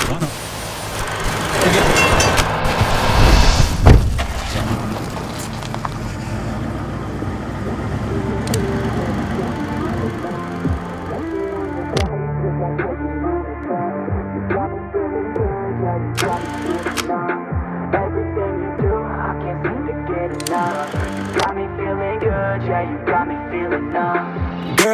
Girl,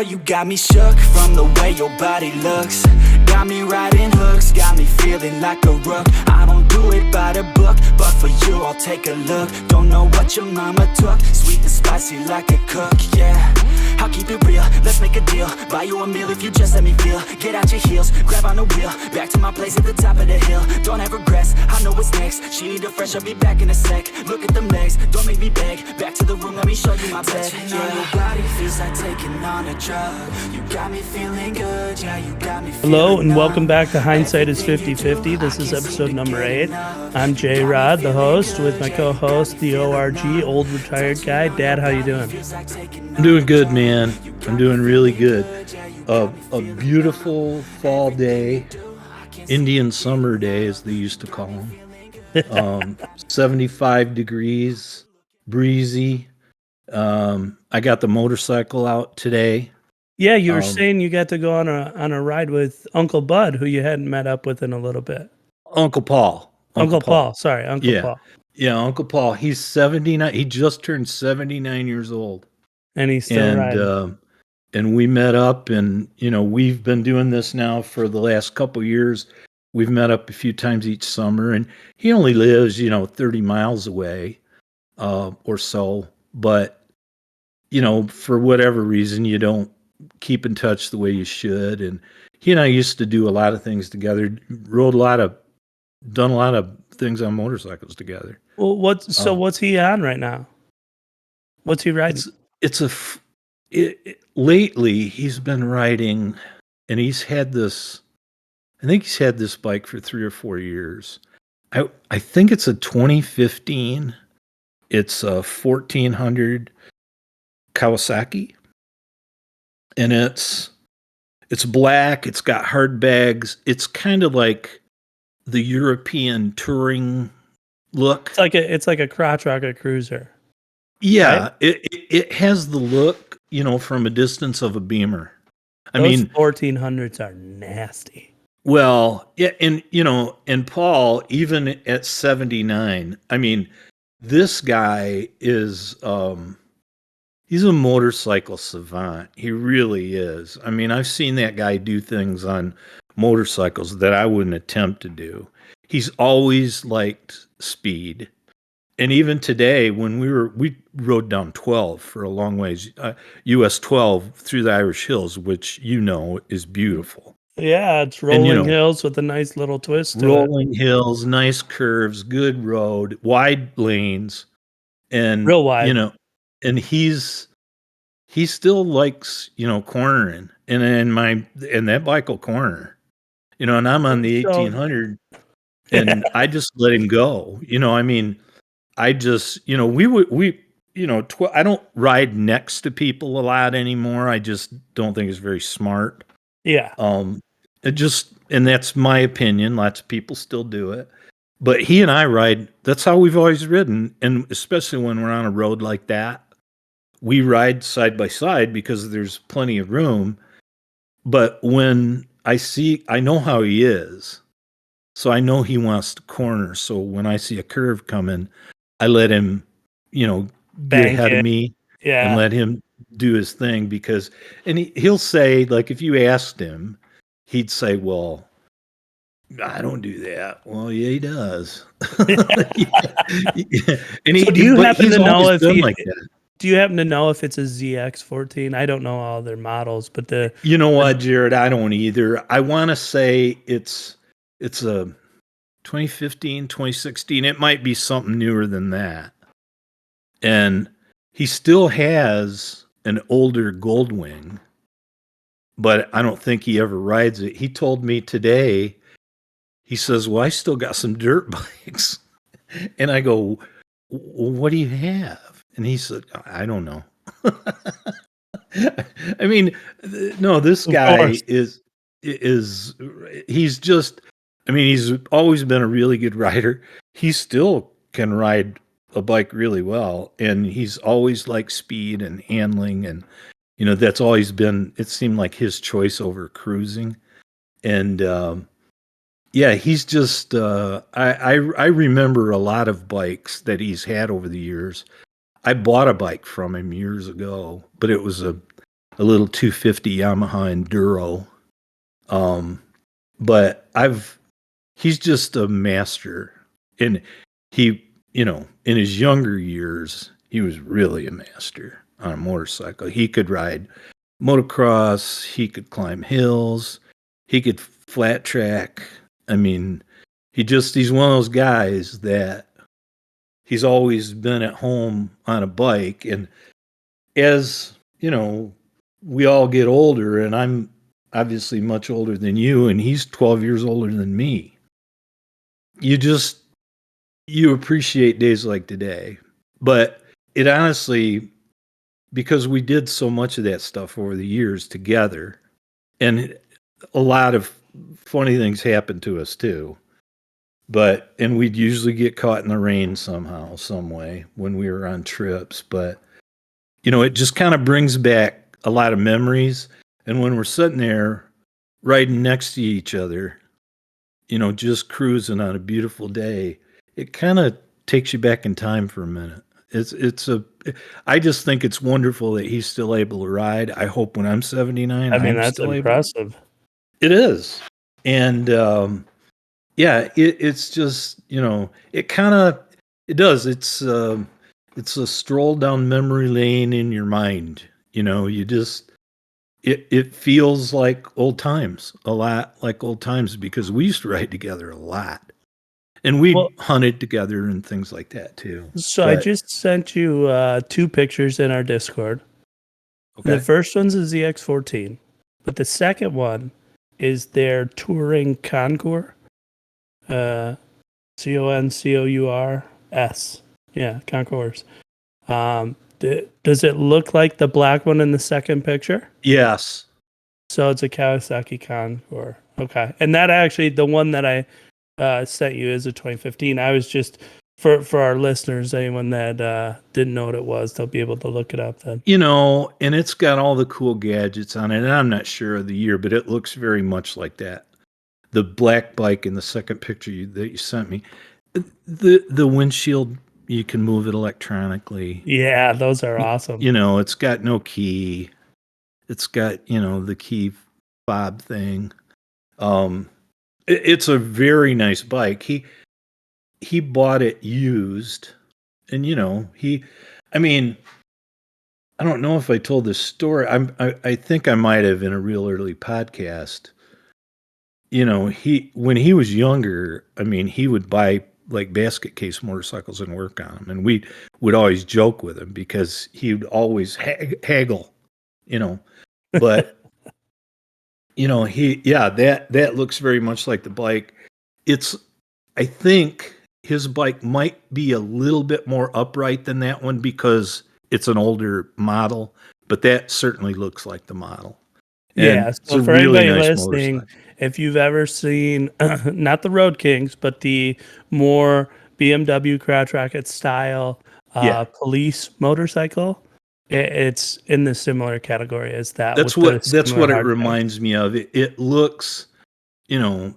you got me shook from the way your body looks. Got me riding hooks, got me feeling like a rook. I don't do it by the book, but for you I'll take a look. Don't know what your mama took, sweet and spicy like a cook, yeah. I'll keep it real, let's make a deal. Buy you a meal if you just let me feel. Get out your heels, grab on the wheel. Back to my place at the top of the hill. Don't have regrets, I know what's next. She need a fresh, I'll be back in a sec. Look at them legs, don't make me beg. Back to the room, let me show you my bed. Touching on your body feels like taking on a drug. You got me feeling good, yeah, you got me feeling. Hello and welcome back to Hindsight is 50/50. This is episode number 8. I'm Jay Rod, the host, with my co-host, the ORG, old retired guy. Dad, how you doing? I'm doing good, man. I'm doing really good. A beautiful fall day, Indian summer day, as they used to call them. 75 degrees, breezy. I got the motorcycle out today. Yeah, you were saying you got to go on a ride with Uncle Bud, who you hadn't met up with in a little bit. Uncle Paul. Uncle Paul. Sorry, Uncle Paul. Yeah, Uncle Paul. He's 79. He just turned 79 years old. And he's still riding. And we met up, and we've been doing this now for the last couple years. We've met up a few times each summer, and he only lives 30 miles away or so. But for whatever reason, you don't keep in touch the way you should. And he and I used to do a lot of things together. Done a lot of things on motorcycles together. Well, what's he on right now? What's he riding? Lately he's been riding, and he's had this. I think he's had this bike for 3 or 4 years. I think it's a 2015. It's a 1400 Kawasaki, and it's black. It's got hard bags. It's kind of like the European touring look. It's like a crotch rocket cruiser. Yeah, right? It has the look, from a distance of a Beamer. Those 1400s are nasty. Well, yeah, and Paul, even at 79, this guy is he's a motorcycle savant. He really is. I've seen that guy do things on motorcycles that I wouldn't attempt to do. He's always liked speed. And even today, when we rode down 12 for a long ways, US 12 through the Irish Hills, which is beautiful. Yeah, it's rolling hills with a nice little twist to rolling hills, nice curves, good road, wide lanes, and real wide. And he still likes cornering, and that bike will corner, and I'm on the 1800, and I just let him go. I just, I don't ride next to people a lot anymore. I just don't think it's very smart. Yeah. And that's my opinion. Lots of people still do it, but he and I ride. That's how we've always ridden. And especially when we're on a road like that, we ride side by side because there's plenty of room. But when I know how he is. So I know he wants to corner. So when I see a curve coming, I let him, get ahead of me and let him do his thing and he'll say, like, if you asked him, he'd say, well, I don't do that. Well, yeah, he does. And so do you happen to know if it's a ZX14? I don't know all their models, but you know what, Jared? I don't either. I want to say it's a 2015, 2016. It might be something newer than that. And he still has an older Goldwing, but I don't think he ever rides it. He told me today, he says, well, I still got some dirt bikes. And I go, what do you have? And he said, I don't know. No, this guy is he's just, I mean, he's always been a really good rider. He still can ride a bike really well, and he's always liked speed and handling, and that's always been. It seemed like his choice over cruising, and yeah, he's just. I remember a lot of bikes that he's had over the years. I bought a bike from him years ago, but it was a little 250 Yamaha Enduro. But he's just a master, and he, in his younger years, he was really a master on a motorcycle. He could ride motocross, he could climb hills, he could flat track. I mean, he's one of those guys that he's always been at home on a bike. And as, we all get older, and I'm obviously much older than you, and he's 12 years older than me. You appreciate days like today. But it honestly, because we did so much of that stuff over the years together, and a lot of funny things happened to us too. And we'd usually get caught in the rain somehow, some way when we were on trips. But, it just kind of brings back a lot of memories. And when we're sitting there riding next to each other, just cruising on a beautiful day, it kind of takes you back in time for a minute. I just think it's wonderful that he's still able to ride. I hope when I'm 79, I mean, I'm that's still impressive. It is. And, yeah, it's just, it kind of, it does. It's a stroll down memory lane in your mind. You just, it feels like old times, a lot like old times, because we used to ride together a lot, and we hunted together and things like that too. So I just sent you 2 pictures in our Discord. Okay. The first one's a ZX14, but the second one is their Touring Concours. Concours. Yeah, Concours. Does it look like the black one in the second picture? Yes. So it's a Kawasaki Concours. Okay. And that actually, the one that I sent you is a 2015. I was just, for our listeners, anyone that didn't know what it was, they'll be able to look it up then. And it's got all the cool gadgets on it. And I'm not sure of the year, but it looks very much like that. The black bike in the second picture that you sent me, the windshield, you can move it electronically. Yeah, those are awesome. It's got no key. It's got, the key fob thing. It's a very nice bike. He bought it used, and I don't know if I told this story. I think I might have in a real early podcast. When he was younger, he would buy like basket case motorcycles and work on them. And we would always joke with him because he would always haggle, but that looks very much like the bike. I think his bike might be a little bit more upright than that one because it's an older model, but that certainly looks like the model. Yeah, so for anybody listening, if you've ever seen, not the Road Kings, but the more BMW Crotch Rocket style police motorcycle, it's in the similar category as that. That's what it reminds me of. It looks, and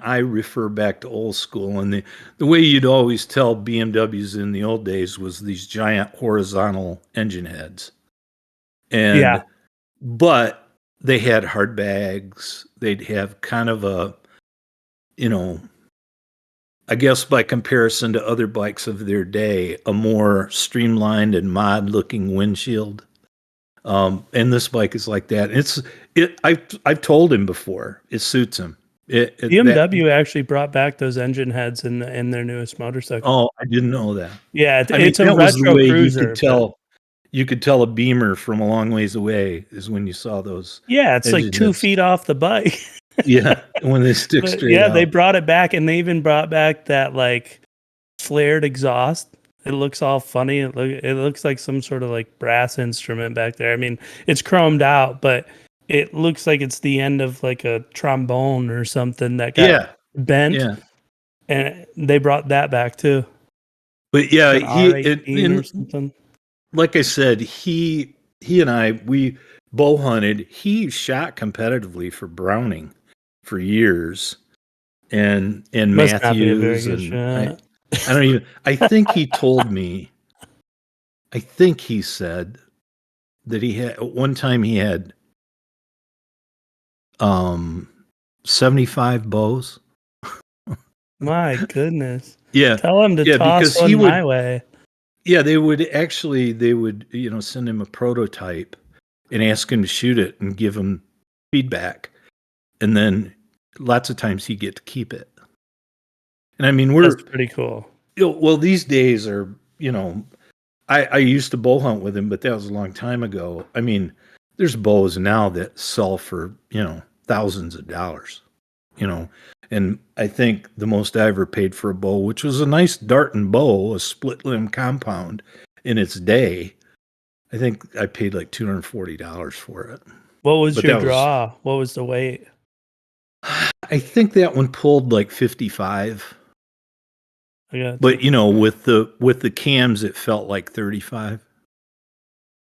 I refer back to old school, and the way you'd always tell BMWs in the old days was these giant horizontal engine heads. And but they had hard bags. They'd have kind of a, I guess by comparison to other bikes of their day, a more streamlined and mod-looking windshield. And this bike is like that. I've told him before, it suits him. BMW actually brought back those engine heads in their newest motorcycle. Oh, I didn't know that. Yeah, it's a retro cruiser. You could tell a Beamer from a long ways away is when you saw those. Yeah, it's like 2 feet off the bike. Yeah, when they stick straight out. They brought it back, and they even brought back that like flared exhaust. It looks all funny. It looks like some sort of like brass instrument back there. It's chromed out, but it looks like it's the end of like a trombone or something that got bent. Yeah. And they brought that back too. But yeah, An R18 or something. Like I said, he and I, we bow hunted. He shot competitively for Browning for years, and Must Matthews, not be a very good and shot. I don't even. I think he told me. I think he said that he had one time he had 75 bows. My goodness. Yeah. Tell him to toss one my way. Yeah, they would send him a prototype and ask him to shoot it and give him feedback. And then lots of times he'd get to keep it. And I mean, that's pretty cool. Well, these days are, I used to bow hunt with him, but that was a long time ago. I mean, there's bows now that sell for, thousands of dollars, and I think the most I ever paid for a bow, which was a nice Darton bow, a split limb compound in its day, I think I paid like $240 for it. What was your draw? What was the weight? I think that one pulled like 55. But with the cams, it felt like 35.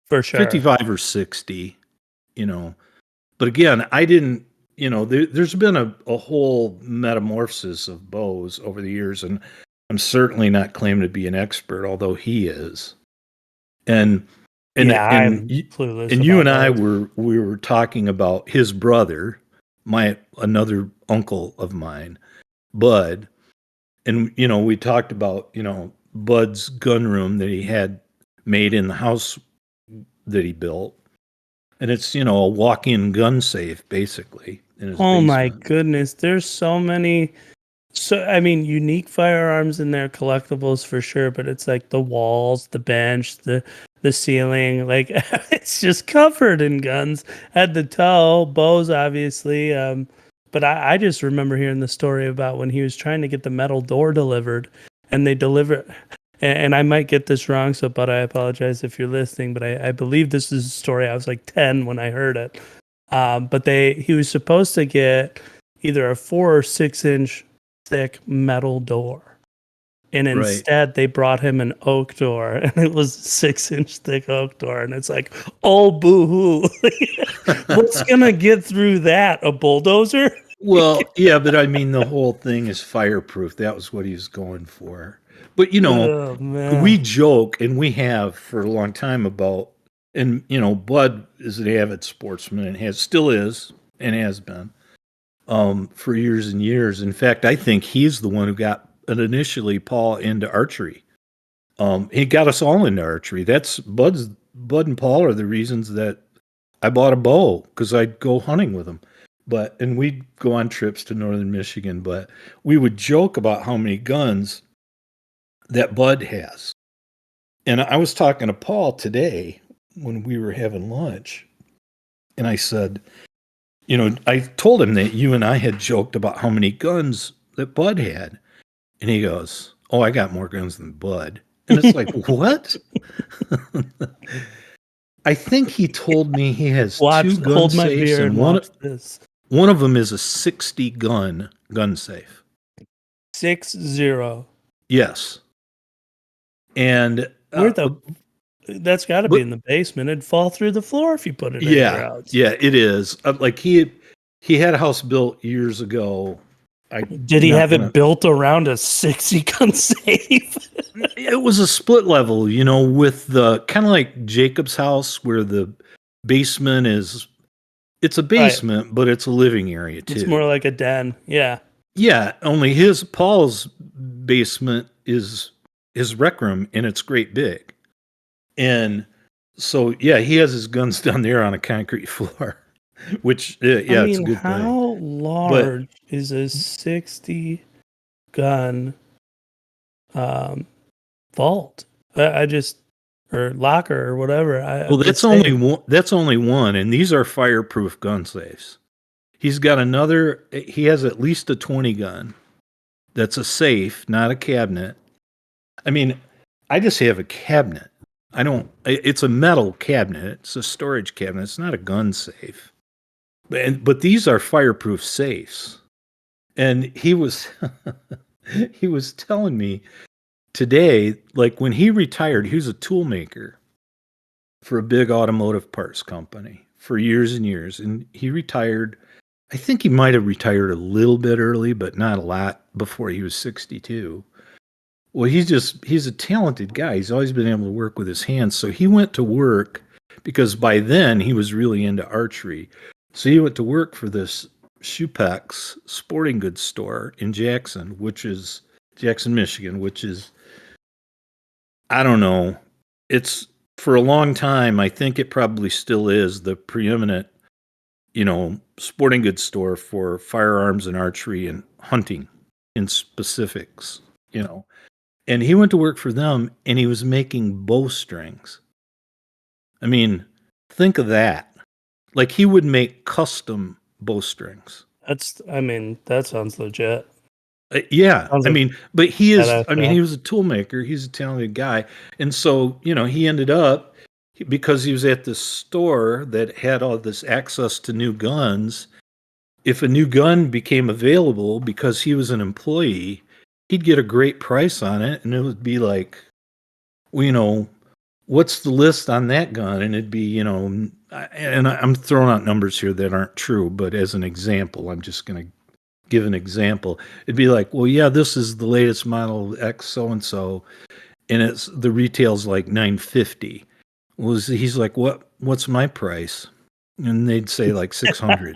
For sure. 55 or 60, But again, I didn't, there's been a whole metamorphosis of bows over the years, and I'm certainly not claiming to be an expert, although he is. And I'm clueless. And you and I were talking about his brother, another uncle of mine, Bud. And, we talked about, Bud's gun room that he had made in the house that he built. And it's, a walk-in gun safe, basically. Oh, my goodness. There's so many. Unique firearms in there, collectibles for sure. But it's like the walls, the bench, the ceiling. Like, it's just covered in guns. At the toe, bows, obviously. But I just remember hearing the story about when he was trying to get the metal door delivered, and they deliver. And I might get this wrong, but I apologize if you're listening. But I believe this is a story. I was like 10 when I heard it. But he was supposed to get either a 4 or 6 inch thick metal door, and instead they brought him an oak door, and it was 6 inch thick oak door, and it's like, oh, boo-hoo. What's gonna get through that? A bulldozer? Well, yeah, but I mean, the whole thing is fireproof. That was what he was going for. But we joke, and we have for a long time about, and Bud is an avid sportsman and still is and has been for years and years. In fact, I think he's the one who got initially Paul into archery. He got us all into archery. That's Bud and Paul are the reasons that I bought a bow, because I'd go hunting with them. And we'd go on trips to northern Michigan, but we would joke about how many guns that Bud has. And I was talking to Paul today when we were having lunch, and I said, I told him that you and I had joked about how many guns that Bud had. And he goes, oh, I got more guns than Bud. And it's like, what? I think he told me he has 2 gun safes, and one of them is a 60 gun safe. 60. Yes. And that's got to be in the basement. It'd fall through the floor if you put it anywhere else. Yeah, it is. Like he had a house built years ago. Did he have it built around a 60 gun safe? It was a split level, with the kind of like Jacob's house, where the basement is. It's a basement, right, but it's a living area too. It's more like a den. Yeah. Yeah. Only Paul's basement is his rec room, and it's great big. And so, yeah, he has his guns down there on a concrete floor, which, it's a good thing. How large is a 60 gun vault? Or locker or whatever. That's only one. That's only one, and these are fireproof gun safes. He's got another. He has at least a 20 gun. That's a safe, not a cabinet. I mean, I just have a cabinet. I don't. It's a metal cabinet. It's a storage cabinet. It's not a gun safe. But these are fireproof safes, And he was he was telling me today, like when he retired, he was a tool maker for a big automotive parts company for years and years. And he retired. I think he might have retired a little bit early, but not a lot before he was 62. Well, he's a talented guy. He's always been able to work with his hands. So he went to work because by then he was really into archery. So he went to work for this Schupex sporting goods store in Jackson, Michigan, which is, I don't know. It's for a long time, I think it probably still is the preeminent, sporting goods store for firearms and archery and hunting in specifics, And he went to work for them and he was making bowstrings. I mean, think of that. Like he would make custom bowstrings. That sounds legit. Yeah. But he was a tool maker. He's a talented guy. And so, he ended up, because he was at this store that had all this access to new guns, if a new gun became available because he was an employee, he'd get a great price on it. And it would be like, what's the list on that gun? And it'd be, and I'm throwing out numbers here that aren't true, but as an example, I'm just going to give an example. It'd be like, well, yeah, this is the latest model X so-and-so, and it's the retail's like $950. Well, he's like, what's my price? And they'd say like $600.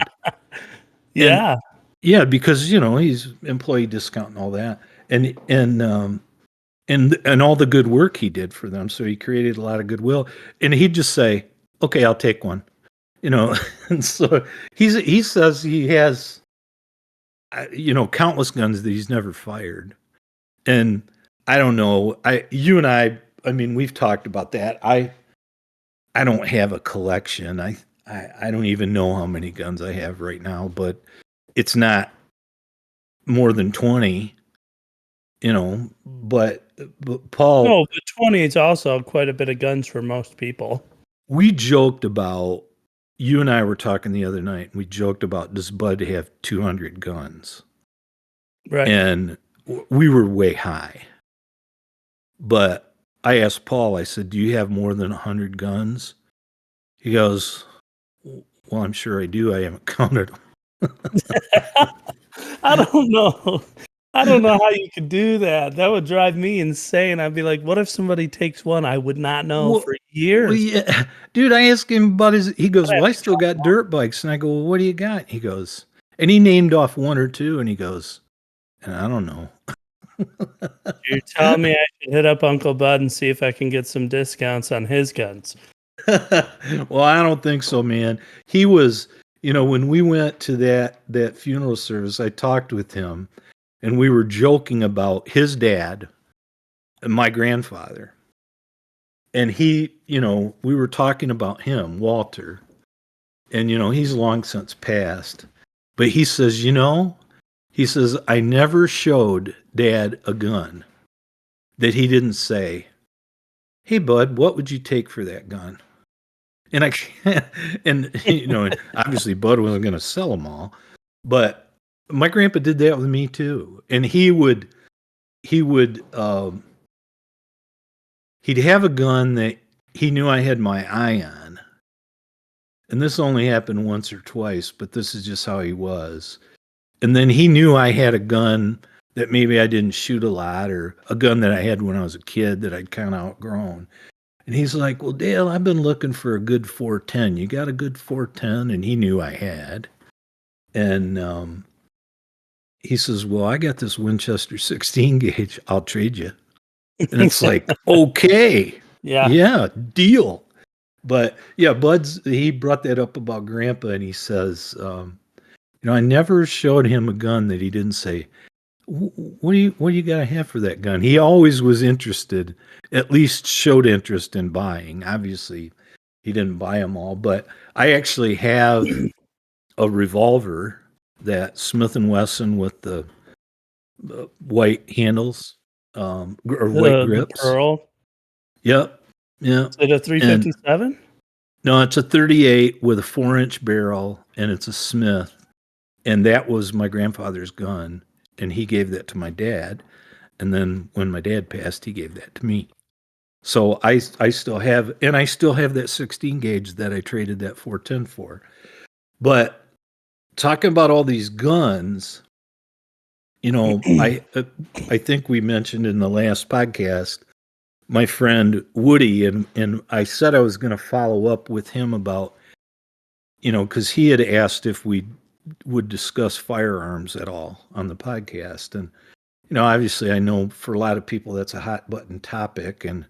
Yeah. Yeah, because he's employee discount and all that. And all the good work he did for them. So he created a lot of goodwill. And he'd just say, okay, I'll take one. And so he says he has countless guns that he's never fired. And I don't know. You and I mean, we've talked about that. I don't have a collection. I don't even know how many guns I have right now, but it's not more than 20, but Paul. No, but 20 is also quite a bit of guns for most people. We joked about, you and I were talking the other night, and we joked about, does Bud have 200 guns? Right. And we were way high. But I asked Paul, I said, do you have more than 100 guns? He goes, well, I'm sure I do. I haven't counted them. I don't know. I don't know how you could do that. That would drive me insane. I'd be like, what if somebody takes one I would not know for years? Well, yeah. Dude, I asked him about he goes, well, I still got dirt bikes. And I go, well, what do you got? He goes, and he named off one or two, and he goes, and I don't know. You're telling me I should hit up Uncle Bud and see if I can get some discounts on his guns. Well, I don't think so, man. He was, when we went to that funeral service, I talked with him, and we were joking about his dad and my grandfather. And he, we were talking about him, Walter, and, he's long since passed. But he says, I never showed Dad a gun that he didn't say, hey, Bud, what would you take for that gun? And I can't, and obviously Bud wasn't going to sell them all, but my grandpa did that with me too. And he'd have a gun that he knew I had my eye on. And this only happened once or twice, but this is just how he was. And then he knew I had a gun that maybe I didn't shoot a lot, or a gun that I had when I was a kid that I'd kind of outgrown. And he's like, well, Dale, I've been looking for a good 410. You got a good 410? And he knew I had. And he says, well, I got this Winchester 16 gauge. I'll trade you. And it's like, okay. Yeah, deal. But yeah, he brought that up about Grandpa, and he says, I never showed him a gun that he didn't say, what do you got to have for that gun? He always was interested, at least showed interest in buying. Obviously, he didn't buy them all, but I actually have a revolver, that Smith & Wesson with the white handles, or white grips. The pearl? Yep. Yeah. Is it a 357? No, it's a 38 with a 4-inch barrel, and it's a Smith. And that was my grandfather's gun, and he gave that to my dad. And then when my dad passed, he gave that to me. So I still have, and I still have that 16 gauge that I traded that 410 for. But talking about all these guns, you know, I think we mentioned in the last podcast my friend Woody, and I said I was going to follow up with him about, you know, because he had asked if we would discuss firearms at all on the podcast. And, you know, obviously I know for a lot of people that's a hot button topic, and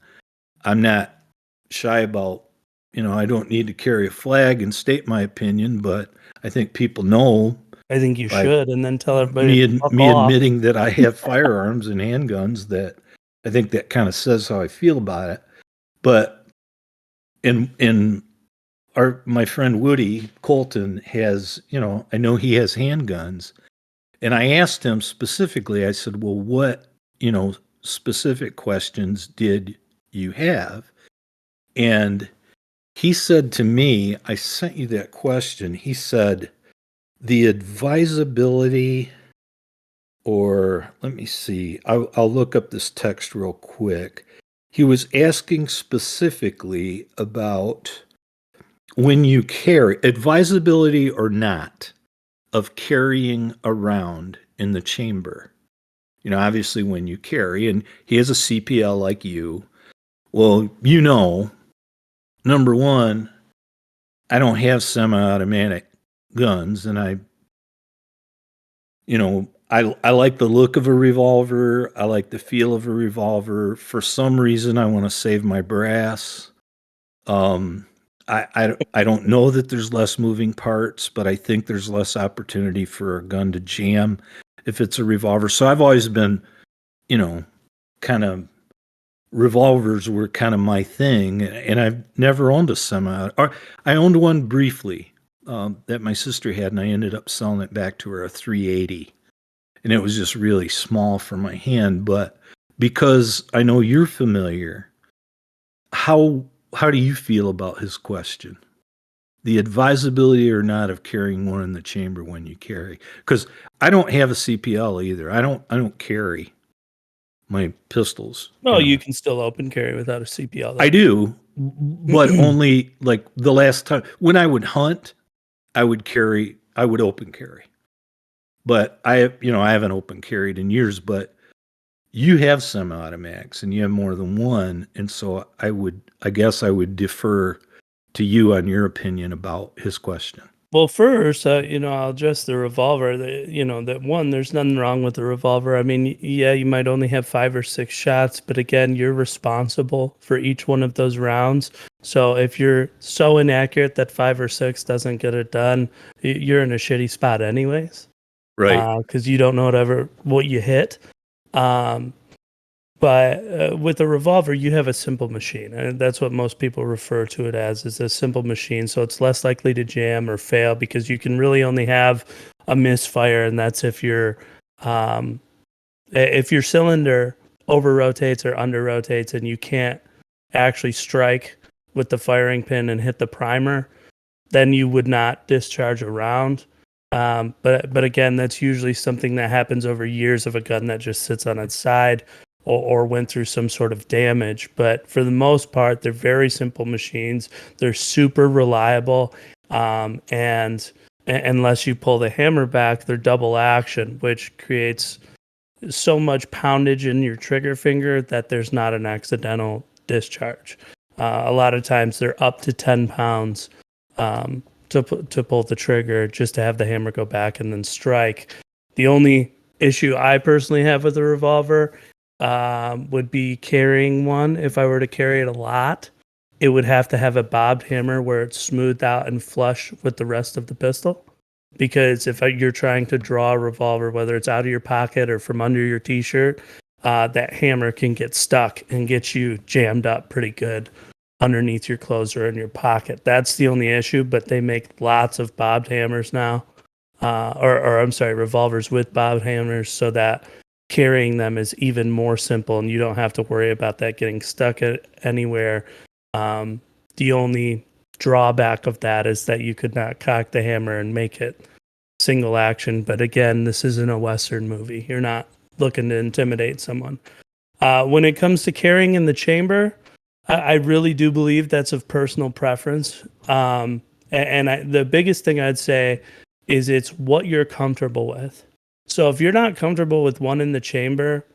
I'm not shy about, you know, I don't need to carry a flag and state my opinion, but I think people know. I think you should, and then tell everybody. Me admitting that I have firearms and handguns, that I think that kind of says how I feel about it. But my friend Woody Colton has, you know, I know he has handguns, and I asked him specifically, I said, well, what, you know, specific questions did you have? And he said to me, I sent you that question. He said, the advisability, or let me see, I'll look up this text real quick. He was asking specifically about when you carry, advisability or not of carrying around in the chamber. You know, obviously when you carry, and he has a CPL like you, well, you know, number one, I don't have semi-automatic guns, and I like the look of a revolver. I like the feel of a revolver. For some reason, I want to save my brass. I don't know that there's less moving parts, but I think there's less opportunity for a gun to jam if it's a revolver. So I've always been, you know, kind of, revolvers were kind of my thing, and I've never owned a semi. Or I owned one briefly that my sister had, and I ended up selling it back to her, a 380, and it was just really small for my hand. But because I know you're familiar, how do you feel about his question? The advisability or not of carrying one in the chamber when you carry? Because I don't have a CPL either. I don't carry my pistols. No, you can still open carry without a CPL. I do, but only like the last time when I would hunt, I would open carry. But I haven't open carried in years, but you have semi-automatics and you have more than one. And so I guess I would defer to you on your opinion about his question. Well, first, I'll address the revolver. That one, there's nothing wrong with the revolver. I mean, yeah, you might only have 5 or 6 shots, but again, you're responsible for each one of those rounds. So if you're so inaccurate that 5 or 6 doesn't get it done, you're in a shitty spot anyways. Right. Because you don't know what you hit. But with a revolver, you have a simple machine, and that's what most people refer to it as, is a simple machine. So it's less likely to jam or fail because you can really only have a misfire, and that's if your cylinder over rotates or under rotates, and you can't actually strike with the firing pin and hit the primer, then you would not discharge a round. But again, that's usually something that happens over years of a gun that just sits on its side or went through some sort of damage. But for the most part, they're very simple machines. They're super reliable. And unless you pull the hammer back, they're double action, which creates so much poundage in your trigger finger that there's not an accidental discharge. A lot of times they're up to 10 pounds to pull the trigger just to have the hammer go back and then strike. The only issue I personally have with a revolver would be carrying one. If I were to carry it a lot, it would have to have a bobbed hammer where it's smoothed out and flush with the rest of the pistol. Because if you're trying to draw a revolver, whether it's out of your pocket or from under your t-shirt, that hammer can get stuck and get you jammed up pretty good underneath your clothes or in your pocket. That's the only issue, but they make lots of bobbed hammers now. Revolvers with bobbed hammers, so that carrying them is even more simple and you don't have to worry about that getting stuck anywhere. The only drawback of that is that you could not cock the hammer and make it single action. But again, this isn't a Western movie. You're not looking to intimidate someone. When it comes to carrying in the chamber, I really do believe that's of personal preference. The biggest thing I'd say is it's what you're comfortable with. So if you're not comfortable with one in the chamber,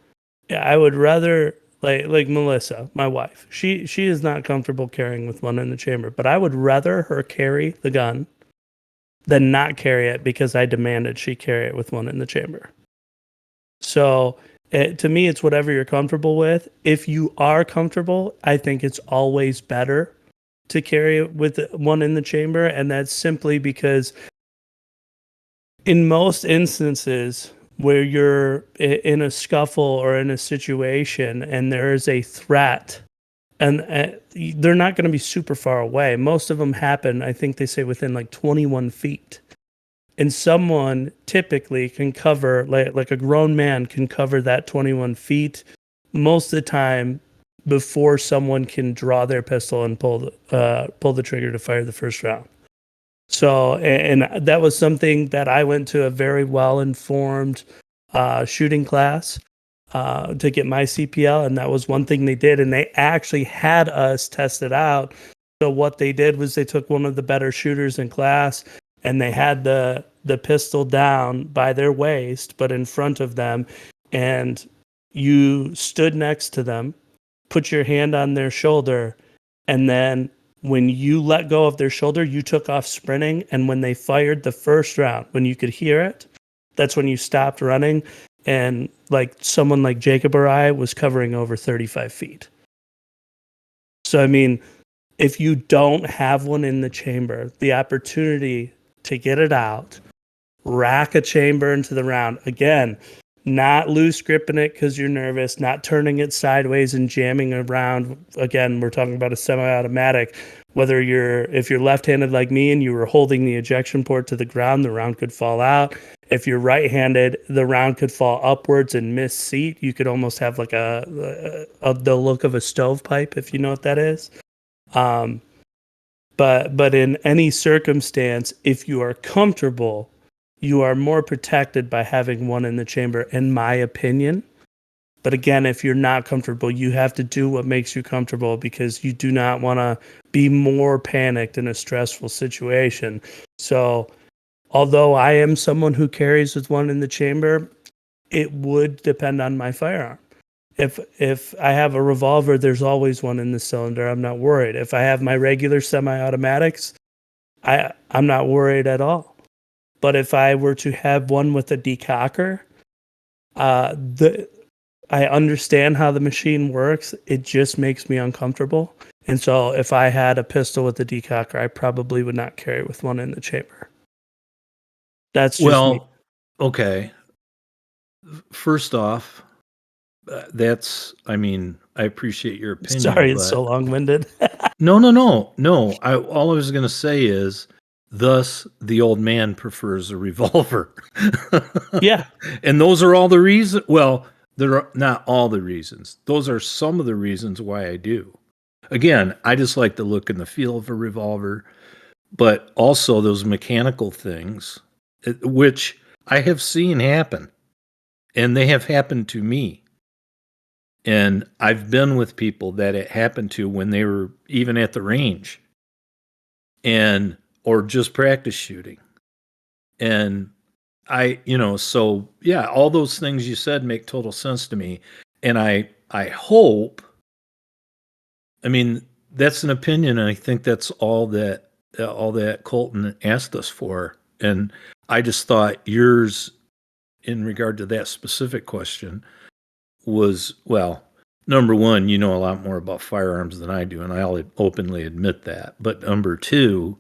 I would rather like Melissa, my wife. She is not comfortable carrying with one in the chamber, but I would rather her carry the gun than not carry it because I demanded she carry it with one in the chamber. So to me, it's whatever you're comfortable with. If you are comfortable, I think it's always better to carry it with one in the chamber, and that's simply because in most instances where you're in a scuffle or in a situation and there is a threat, and they're not going to be super far away. Most of them happen, I think they say, within like 21 feet. And someone typically can cover, like a grown man can cover that 21 feet most of the time before someone can draw their pistol and pull the trigger to fire the first round. So, and that was something that I went to a very well-informed shooting class to get my CPL, and that was one thing they did, and they actually had us test it out. So what they did was they took one of the better shooters in class, and they had the pistol down by their waist, but in front of them, and you stood next to them, put your hand on their shoulder, and then when you let go of their shoulder, you took off sprinting, and when they fired the first round, when you could hear it, that's when you stopped running, and like someone like Jacob or I was covering over 35 feet. So, I mean, if you don't have one in the chamber, the opportunity to get it out, rack a chamber into the round, again, not loose gripping it because you're nervous, not turning it sideways and jamming around. Again, we're talking about a semi-automatic. If you're left-handed like me and you were holding the ejection port to the ground, the round could fall out. If you're right-handed, the round could fall upwards and miss seat. You could almost have like the look of a stovepipe, if you know what that is. But in any circumstance, if you are comfortable, you are more protected by having one in the chamber, in my opinion. But again, if you're not comfortable, you have to do what makes you comfortable because you do not want to be more panicked in a stressful situation. So although I am someone who carries with one in the chamber, it would depend on my firearm. If I have a revolver, there's always one in the cylinder. I'm not worried. If I have my regular semi-automatics, I'm not worried at all. But if I were to have one with a decocker, I understand how the machine works. It just makes me uncomfortable. And so if I had a pistol with a decocker, I probably would not carry with one in the chamber. That's just me. Okay. First off, I appreciate your opinion. Sorry, it's so long-winded. No. All I was going to say is, thus, the old man prefers a revolver. Yeah. And those are all the reasons. Well, they're not all the reasons. Those are some of the reasons why I do. Again, I just like the look and the feel of a revolver, but also those mechanical things, which I have seen happen, and they have happened to me. And I've been with people that it happened to when they were even at the range or just practice shooting. And so yeah, all those things you said make total sense to me. And I hope, that's an opinion. And I think that's all that Colton asked us for. And I just thought yours in regard to that specific question was, well, number one, you know a lot more about firearms than I do, and I'll openly admit that. But number two,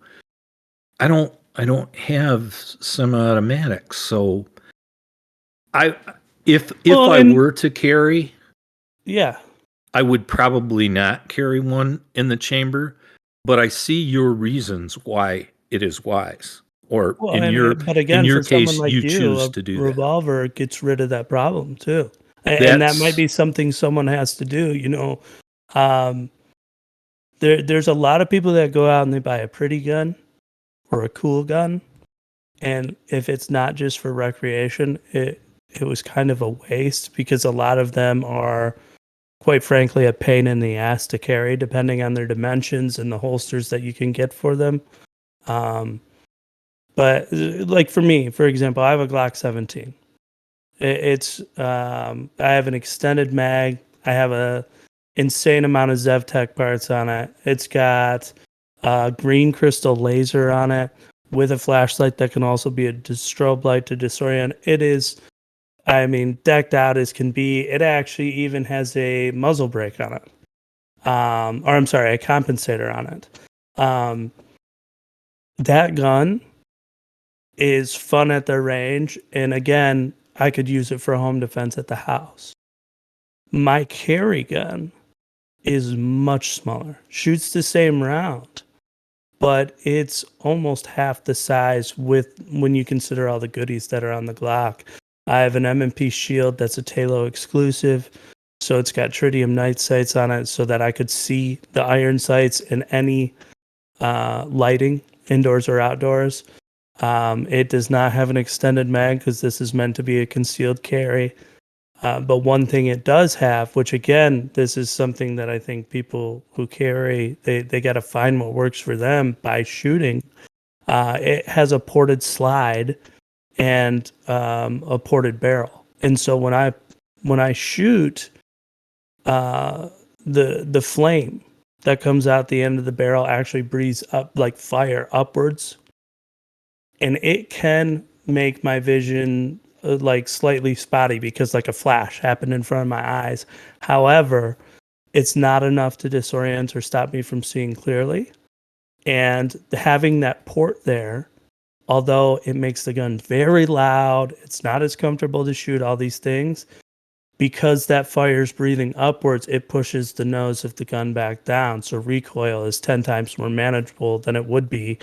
I don't have semi-automatics, so if I were to carry, yeah, I would probably not carry one in the chamber. But I see your reasons why it is wise. Or in your case, like you choose to do that. Revolver gets rid of that problem too. And that might be something someone has to do, There's a lot of people that go out and they buy a pretty gun or a cool gun, And if it's not just for recreation, it was kind of a waste because a lot of them are, quite frankly, a pain in the ass to carry, depending on their dimensions and the holsters that you can get for them. But like for me, for example, I have a Glock 17. I have an extended mag. I have a insane amount of ZevTech parts on it. It's got a green crystal laser on it with a flashlight that can also be a strobe light to disorient. It is, I mean, decked out as can be. It actually even has a muzzle brake on it. Or I'm sorry, a compensator on it. That gun is fun at the range, and again, I could use it for home defense at the house. My carry gun is much smaller, shoots the same round, but it's almost half the size when you consider all the goodies that are on the Glock. I have an M&P Shield that's a Talo exclusive, so it's got tritium night sights on it so that I could see the iron sights in any lighting, indoors or outdoors. It does not have an extended mag because this is meant to be a concealed carry. But one thing it does have, which again, this is something that I think people who carry, they got to find what works for them by shooting. It has a ported slide and a ported barrel. And so when I shoot, the flame that comes out the end of the barrel actually breathes up like fire upwards. And it can make my vision like slightly spotty because like a flash happened in front of my eyes. However, it's not enough to disorient or stop me from seeing clearly. And having that port there, although it makes the gun very loud, it's not as comfortable to shoot, all these things, because that fire's breathing upwards, it pushes the nose of the gun back down. So recoil is 10 times more manageable than it would be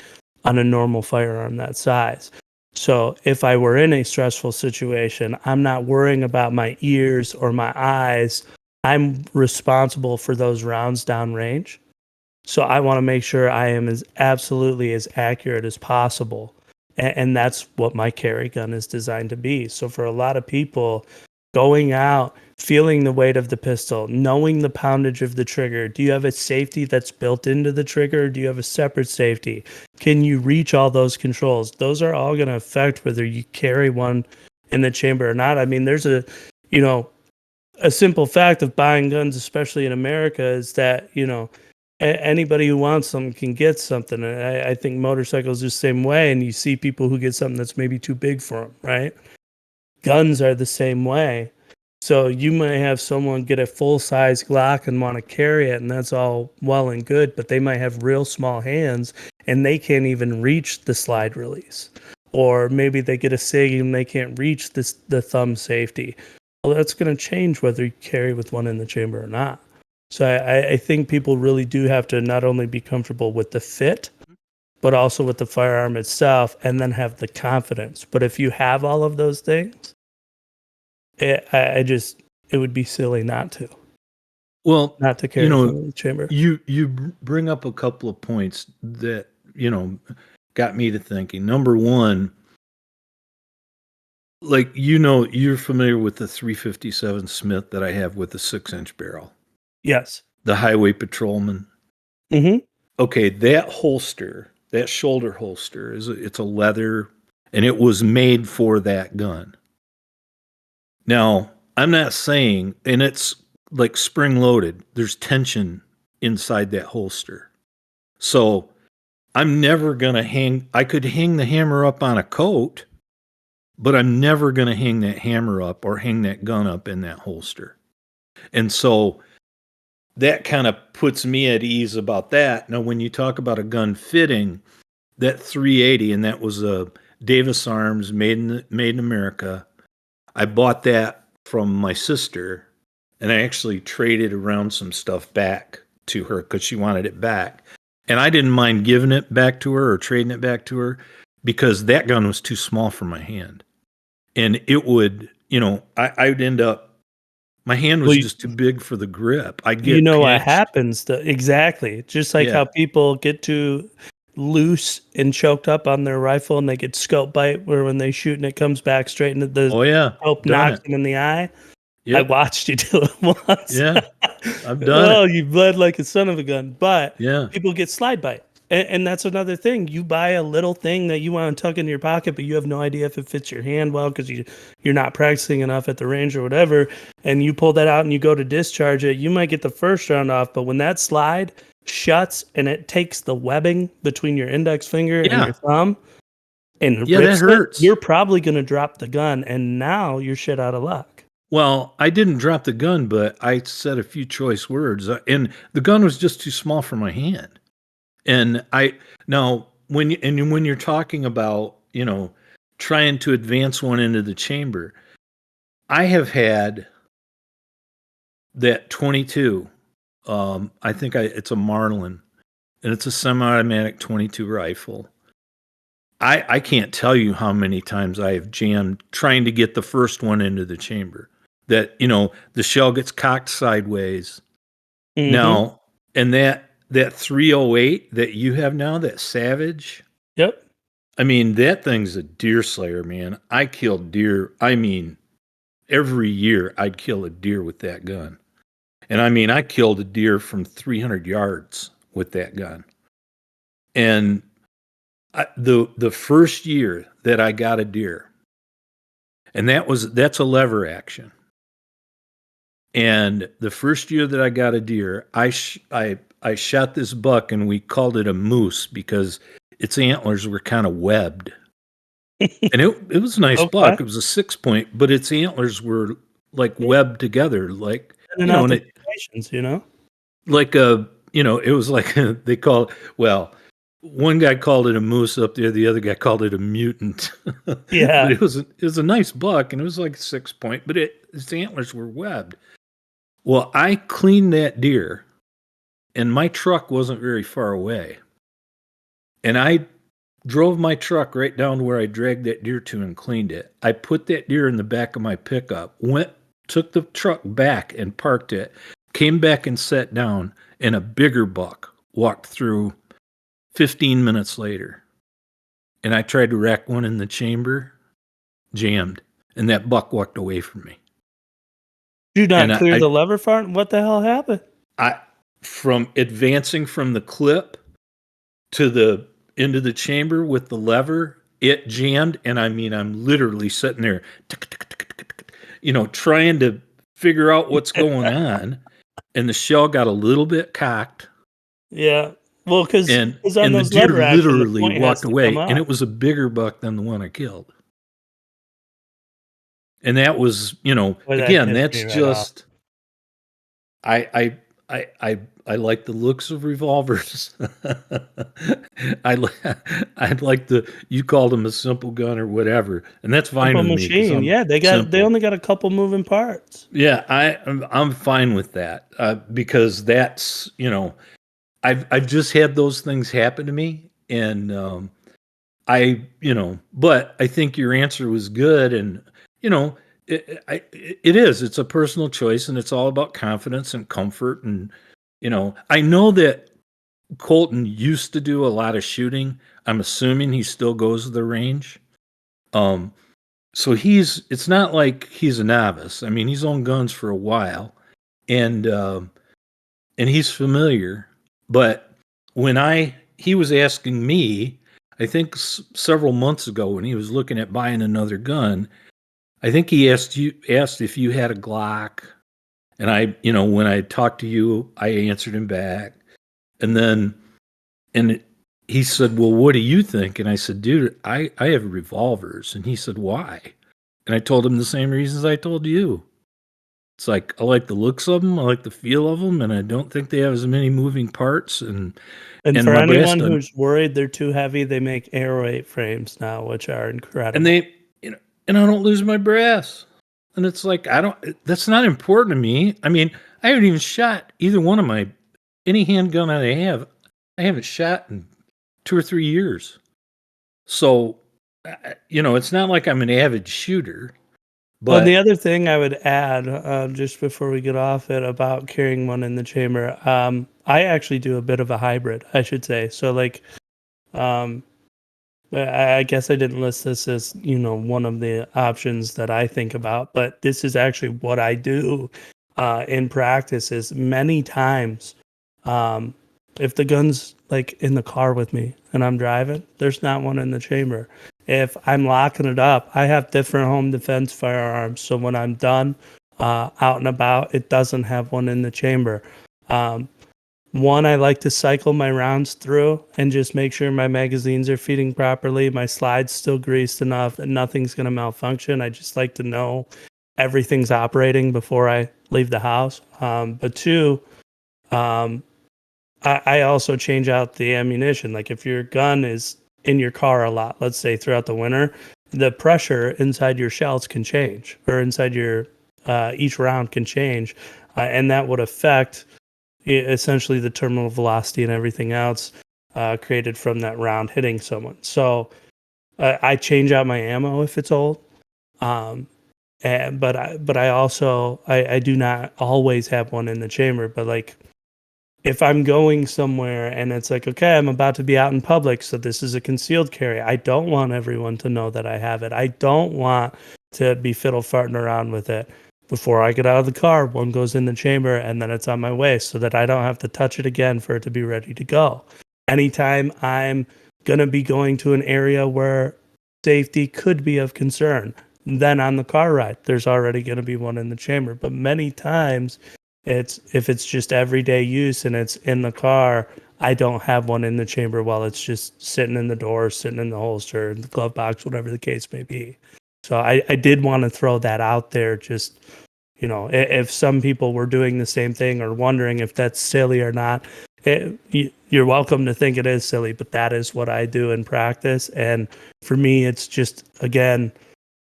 on a normal firearm that size. So if I were in a stressful situation, I'm not worrying about my ears or my eyes. I'm responsible for those rounds downrange. So I want to make sure I am absolutely as accurate as possible. And that's what my carry gun is designed to be. So for a lot of people, going out, feeling the weight of the pistol, knowing the poundage of the trigger. Do you have a safety that's built into the trigger? Or do you have a separate safety? Can you reach all those controls? Those are all going to affect whether you carry one in the chamber or not. I mean, there's a simple fact of buying guns, especially in America, is that, anybody who wants something can get something. And I think motorcycles are the same way. And you see people who get something that's maybe too big for them, right? Guns are the same way. So you might have someone get a full-size Glock and want to carry it, and that's all well and good, but they might have real small hands, and they can't even reach the slide release. Or maybe they get a SIG and they can't reach the thumb safety. Well, that's going to change whether you carry with one in the chamber or not. So I think people really do have to not only be comfortable with the fit, but also with the firearm itself, and then have the confidence. But if you have all of those things, it would be silly not to. Well, not to carry from the chamber. You bring up a couple of points that got me to thinking. Number one, like you're familiar with the 357 Smith that I have with the 6-inch barrel. Yes. The Highway Patrolman. Mm-hmm. Okay, that holster, that shoulder holster, it's a leather, and it was made for that gun. Now, I'm not saying, and it's like spring loaded, there's tension inside that holster. So I'm never going to I could hang the hammer up on a coat, but I'm never going to hang that hammer up or hang that gun up in that holster. And so that kind of puts me at ease about that. Now, when you talk about a gun fitting, that 380, and that was a Davis Arms made in America. I bought that from my sister, and I actually traded around some stuff back to her because she wanted it back. And I didn't mind giving it back to her or trading it back to her because that gun was too small for my hand. And it would, I'd end up, my hand was just too big for the grip. I get what happens exactly. Just like how people get to loose and choked up on their rifle and they get scope bite where when they shoot and it comes back straight into the scope knocks them in the eye. Yep. I watched you do it once. Yeah, I've done it. You bled like a son of a gun. But people get slide bite. And that's another thing. You buy a little thing that you want to tuck into your pocket, but you have no idea if it fits your hand well because you're not practicing enough at the range or whatever. And you pull that out and you go to discharge it. You might get the first round off, but when that slide shuts and it takes the webbing between your index finger and your thumb and that hurts. You're probably going to drop the gun, and now you're shit out of luck. Well, I didn't drop the gun, but I said a few choice words, and the gun was just too small for my hand. And when you're talking about, trying to advance one into the chamber, I have had that 22. I think it's a Marlin, and it's a semi-automatic 22 rifle. I can't tell you how many times I have jammed trying to get the first one into the chamber. That, the shell gets cocked sideways. Mm-hmm. Now, and that 308 that you have now, that Savage. Yep. I mean, that thing's a deer slayer, man. I killed deer. I mean, every year I'd kill a deer with that gun. And I mean, I killed a deer from 300 yards with that gun. And the first year that I got a deer, and that's a lever action. And the first year that I got a deer, I shot this buck, and we called it a moose because its antlers were kind of webbed. And it was a nice buck. It was a 6-point, but its antlers were like webbed together, like like it was like they call it. Well, one guy called it a moose up there. The other guy called it a mutant. Yeah, but it was a nice buck, and it was like a 6-point, but its antlers were webbed. Well, I cleaned that deer, and my truck wasn't very far away. And I drove my truck right down to where I dragged that deer to and cleaned it. I put that deer in the back of my pickup, took the truck back and parked it, came back and sat down, and a bigger buck walked through 15 minutes later. And I tried to rack one in the chamber, jammed, and that buck walked away from me. Did you not clear the lever front? What the hell happened? From advancing from the clip to into the chamber with the lever, it jammed, and I mean, I'm literally sitting there, trying to figure out what's going on, and the shell got a little bit cocked. Yeah, well, because the deer literally walked away, and it was a bigger buck than the one I killed. And that was, again, that's just, I like the looks of revolvers. I'd like you called them a simple gun or whatever, and that's fine with me. Yeah, they only got a couple moving parts. Yeah, I'm fine with that because that's I've just had those things happen to me, and but I think your answer was good, and it's a personal choice, and it's all about confidence and comfort. And, I know that Colton used to do a lot of shooting. I'm assuming he still goes to the range. So it's not like he's a novice. I mean, he's owned guns for a while, and he's familiar. But when he was asking me, I think several months ago when he was looking at buying another gun, I think he asked if you had a Glock, and when I talked to you, I answered him back, and he said, "Well, what do you think?" And I said, "Dude, I have revolvers," and he said, "Why?" And I told him the same reasons I told you. It's like I like the looks of them, I like the feel of them, and I don't think they have as many moving parts. And for anyone who's worried they're too heavy, they make Aero 8 frames now, which are incredible. And I don't lose my brass. And it's like, that's not important to me. I mean, I haven't even shot either one of any handgun I have. I haven't shot in 2 or 3 years. So, it's not like I'm an avid shooter. But the other thing I would add, just before we get off it, about carrying one in the chamber, I actually do a bit of a hybrid, I should say. So, like, I guess I didn't list this as, one of the options that I think about, but this is actually what I do in practice is many times, if the gun's like in the car with me and I'm driving, there's not one in the chamber. If I'm locking it up, I have different home defense firearms. So when I'm done out and about, it doesn't have one in the chamber. One, I like to cycle my rounds through and just make sure my magazines are feeding properly. My slide's still greased enough that nothing's going to malfunction. I just like to know everything's operating before I leave the house. But two, I also change out the ammunition. Like if your gun is in your car a lot, let's say throughout the winter, the pressure inside your shells can change, or inside your each round can change, and that would affect essentially the terminal velocity and everything else created from that round hitting someone. So I change out my ammo if it's old. But I also I do not always have one in the chamber. But like if I'm going somewhere and it's like, okay, I'm about to be out in public, so this is a concealed carry. I don't want everyone to know that I have it. I don't want to be fiddle farting around with it. Before I get out of the car, one goes in the chamber and then it's on my way so that I don't have to touch it again for it to be ready to go. Anytime I'm going to be going to an area where safety could be of concern, then on the car ride, there's already going to be one in the chamber. But many times, if it's just everyday use and it's in the car, I don't have one in the chamber while it's just sitting in the door, sitting in the holster, in the glove box, whatever the case may be. So I did want to throw that out there. Just, if some people were doing the same thing or wondering if that's silly or not, you're welcome to think it is silly, but that is what I do in practice. And for me, it's just, again,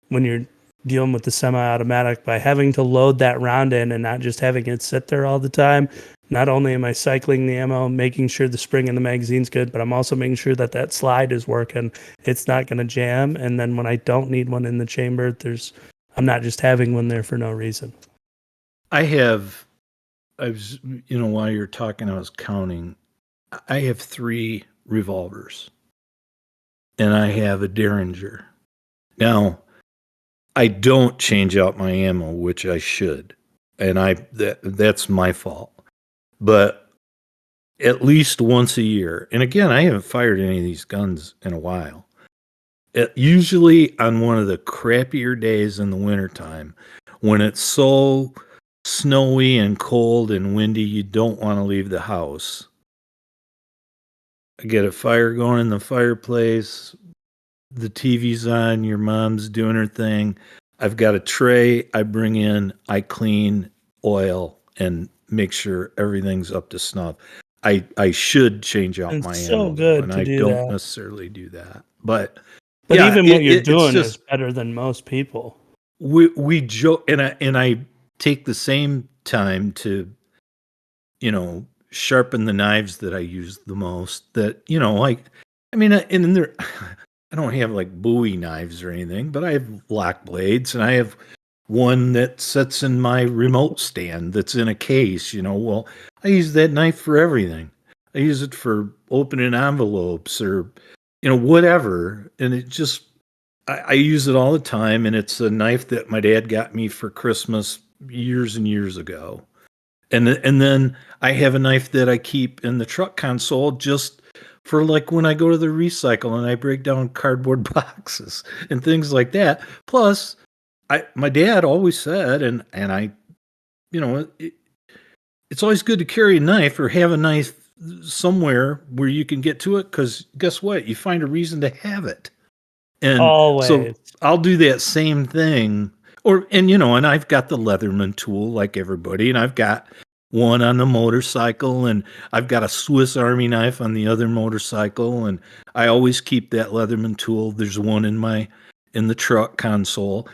when you're dealing with the semi-automatic, by having to load that round in and not just having it sit there all the time, not only am I cycling the ammo, making sure the spring in the magazine's good, but I'm also making sure that slide is working. It's not going to jam. And then when I don't need one in the chamber, I'm not just having one there for no reason. I was, while you're talking, I was counting. I have 3 revolvers and I have a Derringer. Now, I don't change out my ammo, which I should. And that's my fault. But at least once a year, and again, I haven't fired any of these guns in a while. Usually on one of the crappier days in the wintertime, when it's so snowy and cold and windy, you don't want to leave the house. I get a fire going in the fireplace. The TV's on, your mom's doing her thing. I've got a tray I bring in, I clean, oil, and make sure everything's up to snuff. I should change out my ammo, good, and I don't necessarily do that. But yeah, even what you're doing is better than most people. We joke, and I take the same time to, sharpen the knives that I use the most. That and there. I don't have like Bowie knives or anything, but I have black blades, and I have one that sits in my remote stand that's in a case. Well, I use that knife for everything. I use it for opening envelopes or, whatever. And it just, I use it all the time. And it's a knife that my dad got me for Christmas years and years ago. And then I have a knife that I keep in the truck console just for like when I go to the recycle and I break down cardboard boxes and things like that. Plus, my dad always said, and I, it's always good to carry a knife or have a knife somewhere where you can get to it, because guess what? You find a reason to have it. And always. So I'll do that same thing. And I've got the Leatherman tool like everybody, and I've got one on the motorcycle, and I've got a Swiss Army knife on the other motorcycle, and I always keep that Leatherman tool. There's one in the truck console.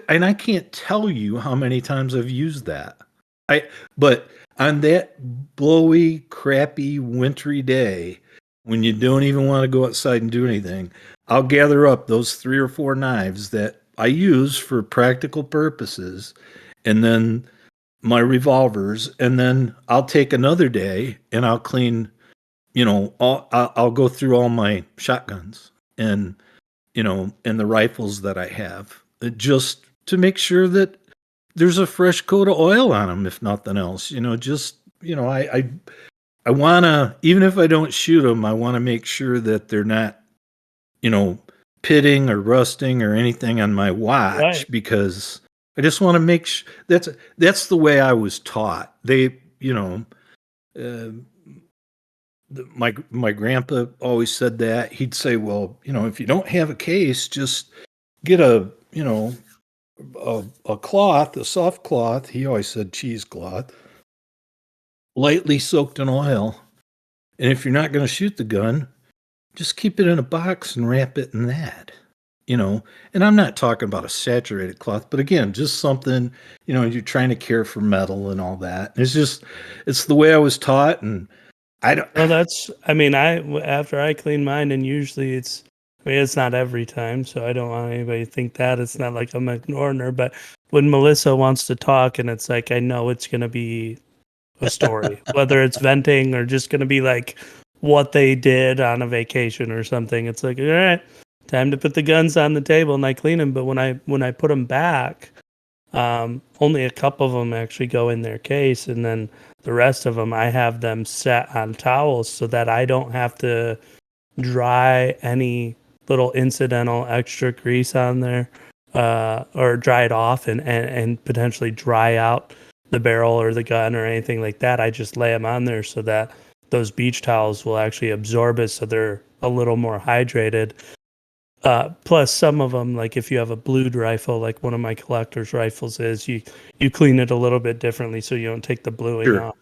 And I can't tell you how many times I've used that. But on that blowy, crappy, wintry day, when you don't even want to go outside and do anything, I'll gather up those 3 or 4 knives that I use for practical purposes, and then my revolvers, and then I'll take another day and I'll clean I'll go through all my shotguns and and the rifles that I have, just to make sure that there's a fresh coat of oil on them, if nothing else. I want to, even if I don't shoot them, I want to make sure that they're not, pitting or rusting or anything on my watch, right? Because I just want to make sure that's the way I was taught. They, my grandpa always said that. He'd say, well, if you don't have a case, just get a cloth, a soft cloth. He always said cheesecloth, lightly soaked in oil. And if you're not going to shoot the gun, just keep it in a box and wrap it in that, and I'm not talking about a saturated cloth, but again, just something, you're trying to care for metal and all that. It's the way I was taught. And after I clean mine, and usually it's not every time, so I don't want anybody to think that it's not like I'm ignoring her, but when Melissa wants to talk and it's like, I know it's going to be a story, whether it's venting or just going to be like what they did on a vacation or something. It's like, all right, time to put the guns on the table, and I clean them. But when I put them back, only a couple of them actually go in their case, and then the rest of them, I have them set on towels so that I don't have to dry any little incidental extra grease on there, or dry it off and potentially dry out the barrel or the gun or anything like that. I just lay them on there so that those beach towels will actually absorb it, so they're a little more hydrated. Plus, some of them, like if you have a blued rifle, like one of my collector's rifles is, you clean it a little bit differently so you don't take the bluing off.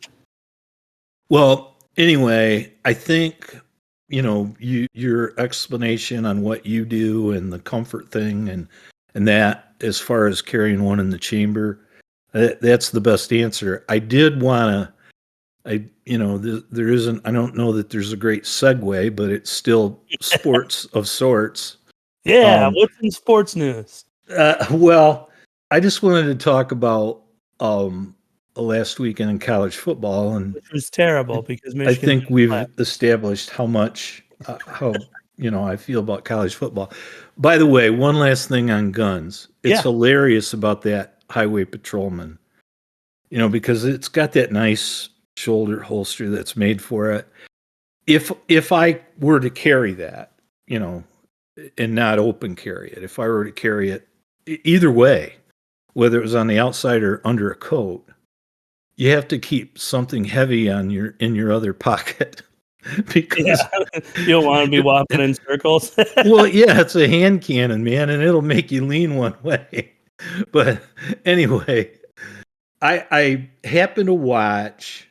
Well, anyway, I think, your explanation on what you do and the comfort thing and that, as far as carrying one in the chamber, that's the best answer. I did want to, there isn't, I don't know that there's a great segue, but it's still sports of sorts. Yeah, what's in sports news? Well, I just wanted to talk about last weekend in college football, and which was terrible because Michigan, I think we've established how much I feel about college football. By the way, one last thing on guns. It's hilarious about that highway patrolman, because it's got that nice shoulder holster that's made for it. If I were to carry that, and not open carry it, if I were to carry it either way, whether it was on the outside or under a coat, you have to keep something heavy in your other pocket because you don't want to be walking in circles. Well, yeah, it's a hand cannon, man, and it'll make you lean one way. But anyway, I happened to watch.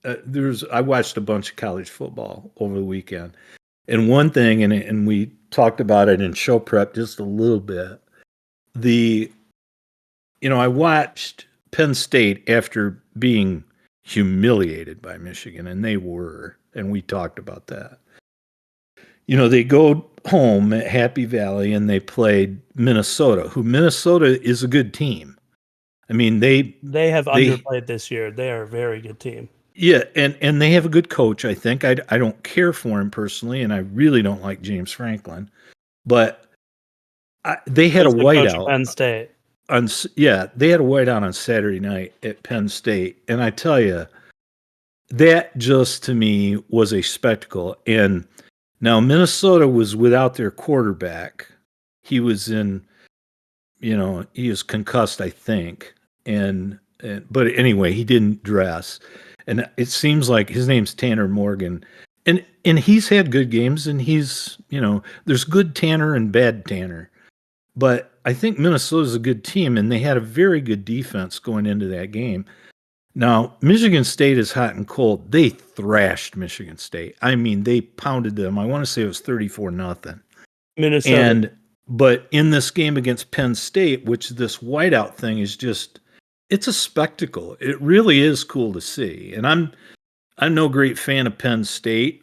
I watched a bunch of college football over the weekend, and one thing, and we talked about it in show prep just a little bit. I watched Penn State after being humiliated by Michigan, and they were, and we talked about that. They go home at Happy Valley and they played Minnesota, Minnesota is a good team. I mean, they have underplayed this year. They are a very good team. Yeah, and they have a good coach, I think. I don't care for him personally, and I really don't like James Franklin. But they had a whiteout. Penn State. They had a whiteout on Saturday night at Penn State. And I tell you, that just to me was a spectacle. And now Minnesota was without their quarterback. He was he is concussed, I think. But anyway, he didn't dress. And it seems like his name's Tanner Morgan. And he's had good games, and he's, there's good Tanner and bad Tanner. But I think Minnesota's a good team, and they had a very good defense going into that game. Now, Michigan State is hot and cold. They thrashed Michigan State. I mean, they pounded them. I want to say it was 34-0. Minnesota. But in this game against Penn State, which this whiteout thing is just, it's a spectacle. It really is cool to see. And I'm no great fan of Penn State.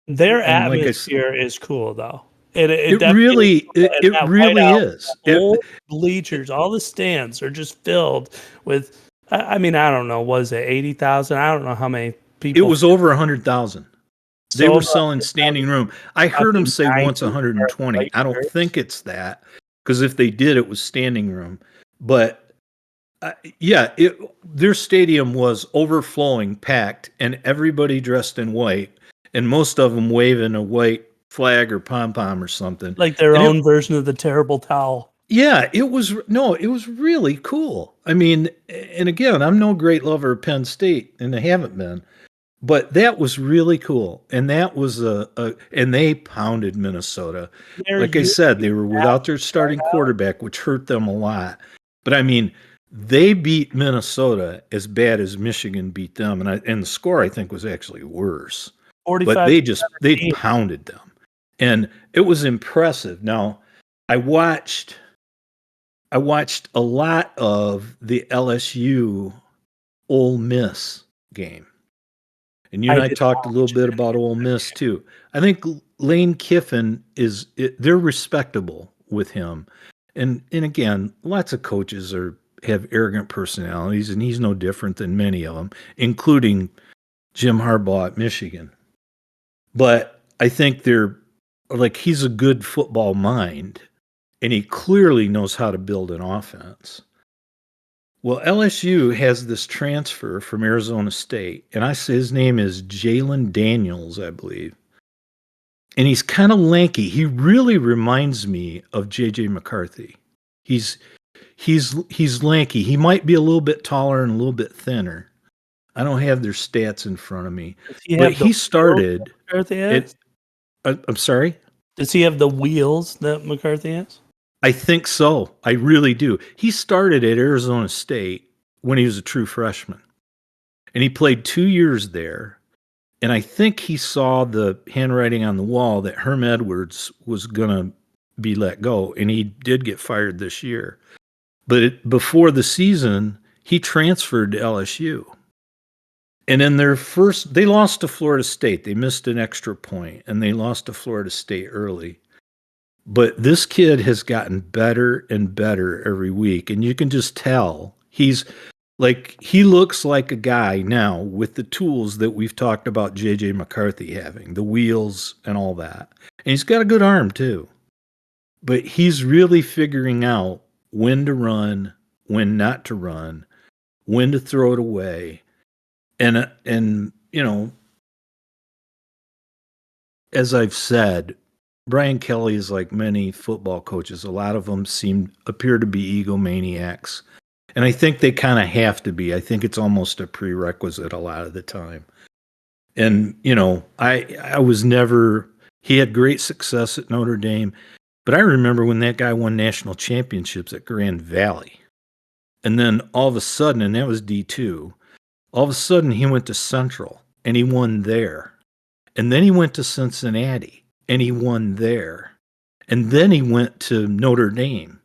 Their atmosphere is cool, though. It really is. Old bleachers, all the stands are just filled with. I mean, I don't know. Was it 80,000? I don't know how many people. It was over 100,000. They were selling standing room. I heard them say once 120. I don't think it's that, because if they did, it was standing room. But their stadium was overflowing, packed, and everybody dressed in white, and most of them waving a white flag or pom-pom or something. Like their own version of the terrible towel. Yeah, it was really cool. I mean, and again, I'm no great lover of Penn State, and I haven't been, but that was really cool. And that was and they pounded Minnesota. Like I said, they were without their starting quarterback, which hurt them a lot. But I mean, they beat Minnesota as bad as Michigan beat them, and the score I think was actually worse. But they pounded them, and it was impressive. Now, I watched a lot of the LSU Ole Miss game. And you and I talked a little bit about Ole Miss too. I think Lane Kiffin they're respectable with him. And again, lots of coaches have arrogant personalities, and he's no different than many of them, including Jim Harbaugh at Michigan. But I think he's a good football mind. And he clearly knows how to build an offense. Well, LSU has this transfer from Arizona State, and I say his name is Jalen Daniels, I believe. And he's kind of lanky. He really reminds me of J.J. McCarthy. He's lanky. He might be a little bit taller and a little bit thinner. I don't have their stats in front of me. But he started. I'm sorry? Does he have the wheels that McCarthy has? I think so. I really do. He started at Arizona State when he was a true freshman. And he played 2 years there. And I think he saw the handwriting on the wall that Herm Edwards was going to be let go. And he did get fired this year. But before the season, he transferred to LSU. And in they lost to Florida State. They missed an extra point, and they lost to Florida State early. But this kid has gotten better and better every week. And you can just tell he looks like a guy now with the tools that we've talked about J.J. McCarthy having, the wheels and all that. And he's got a good arm too. But he's really figuring out when to run, when not to run, when to throw it away. And as I've said, Brian Kelly is like many football coaches. A lot of them appear to be egomaniacs. And I think they kind of have to be. I think it's almost a prerequisite a lot of the time. And, he had great success at Notre Dame. But I remember when that guy won national championships at Grand Valley. And then all of a sudden, and that was D2, all of a sudden he went to Central and he won there. And then he went to Cincinnati. And he won there. And then he went to Notre Dame.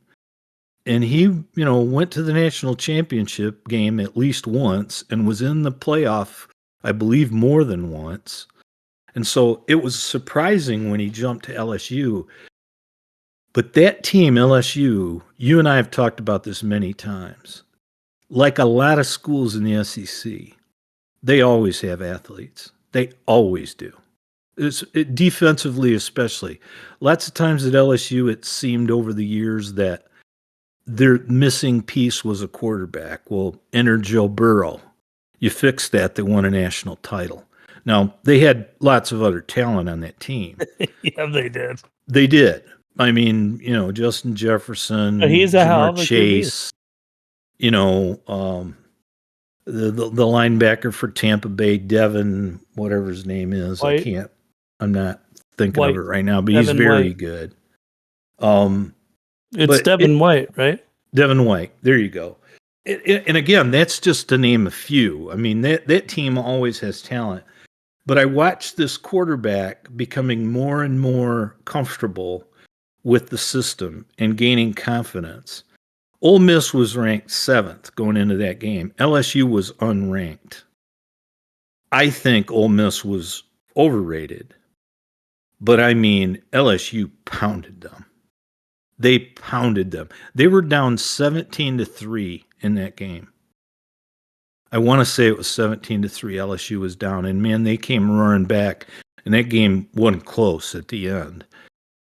And he, went to the national championship game at least once and was in the playoff, I believe, more than once. And so it was surprising when he jumped to LSU. But that team, LSU, you and I have talked about this many times. Like a lot of schools in the SEC, they always have athletes. They always do. Defensively especially. Lots of times at LSU, it seemed over the years that their missing piece was a quarterback. Well, enter Joe Burrow. You fixed that, they won a national title. Now, they had lots of other talent on that team. Yeah, they did. They did. I mean, Justin Jefferson, he's a hell of a Chase, the linebacker for Tampa Bay, Devin, whatever his name is. White. I'm not thinking of it right now, but he's very good. It's Devin White, right? Devin White. There you go. And again, that's just to name a few. I mean, that team always has talent. But I watched this quarterback becoming more and more comfortable with the system and gaining confidence. Ole Miss was ranked 7th going into that game. LSU was unranked. I think Ole Miss was overrated. But I mean, LSU pounded them. They pounded them. They were down 17-3 in that game. I want to say it was 17-3. LSU was down, and man, they came roaring back. and that game wasn't close at the end.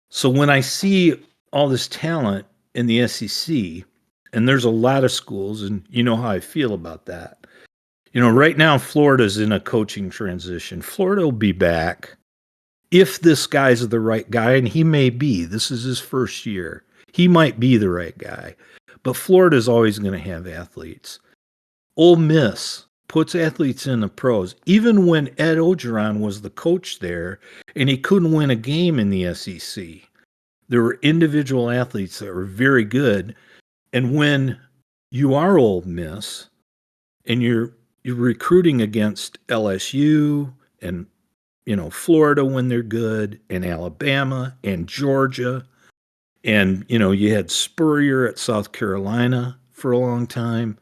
So when I see all this talent in the SEC, and there's a lot of schools, and you know how I feel about that. Right now Florida's in a coaching transition. Florida will be back if this guy's the right guy, and he may be. This is his first year. He might be the right guy. But Florida's always going to have athletes. Ole Miss puts athletes in the pros. Even when Ed Orgeron was the coach there and he couldn't win a game in the SEC, there were individual athletes that were very good. And when you are Ole Miss and you're recruiting against LSU and Florida when they're good, and Alabama and Georgia, and you had Spurrier at South Carolina for a long time,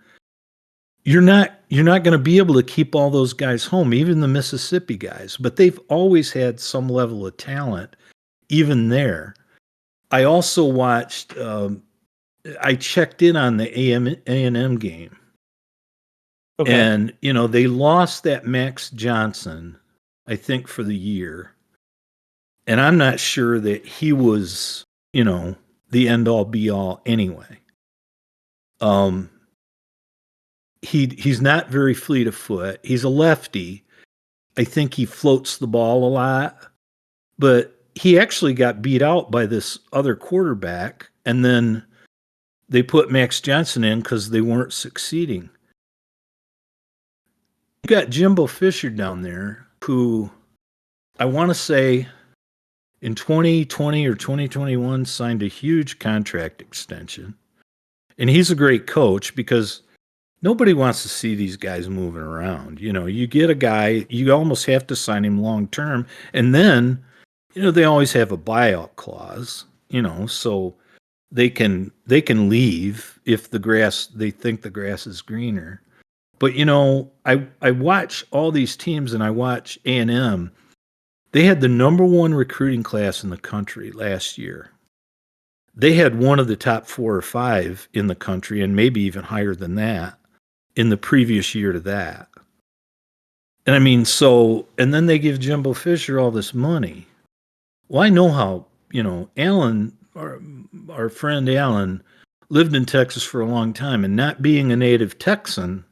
you're not going to be able to keep all those guys home, even the Mississippi guys. But they've always had some level of talent, even there. I also watched. I checked in on the A&M game, okay. And they lost that Max Johnson, I think, for the year. And I'm not sure that he was, the end all be all anyway. He's not very fleet of foot. He's a lefty. I think he floats the ball a lot, but he actually got beat out by this other quarterback, and then they put Max Johnson in because they weren't succeeding. You got Jimbo Fisher down there, who I want to say in 2020 or 2021 signed a huge contract extension. And he's a great coach because nobody wants to see these guys moving around. You get a guy, you almost have to sign him long term. And then, they always have a buyout clause, so they can leave if they think the grass is greener. But, I watch all these teams, and I watch A&M. They had the number one recruiting class in the country last year. They had one of the top 4 or 5 in the country, and maybe even higher than that in the previous year to that. And I mean, and then they give Jimbo Fisher all this money. Well, I know how, Alan, our friend Alan, lived in Texas for a long time, and not being a native Texan,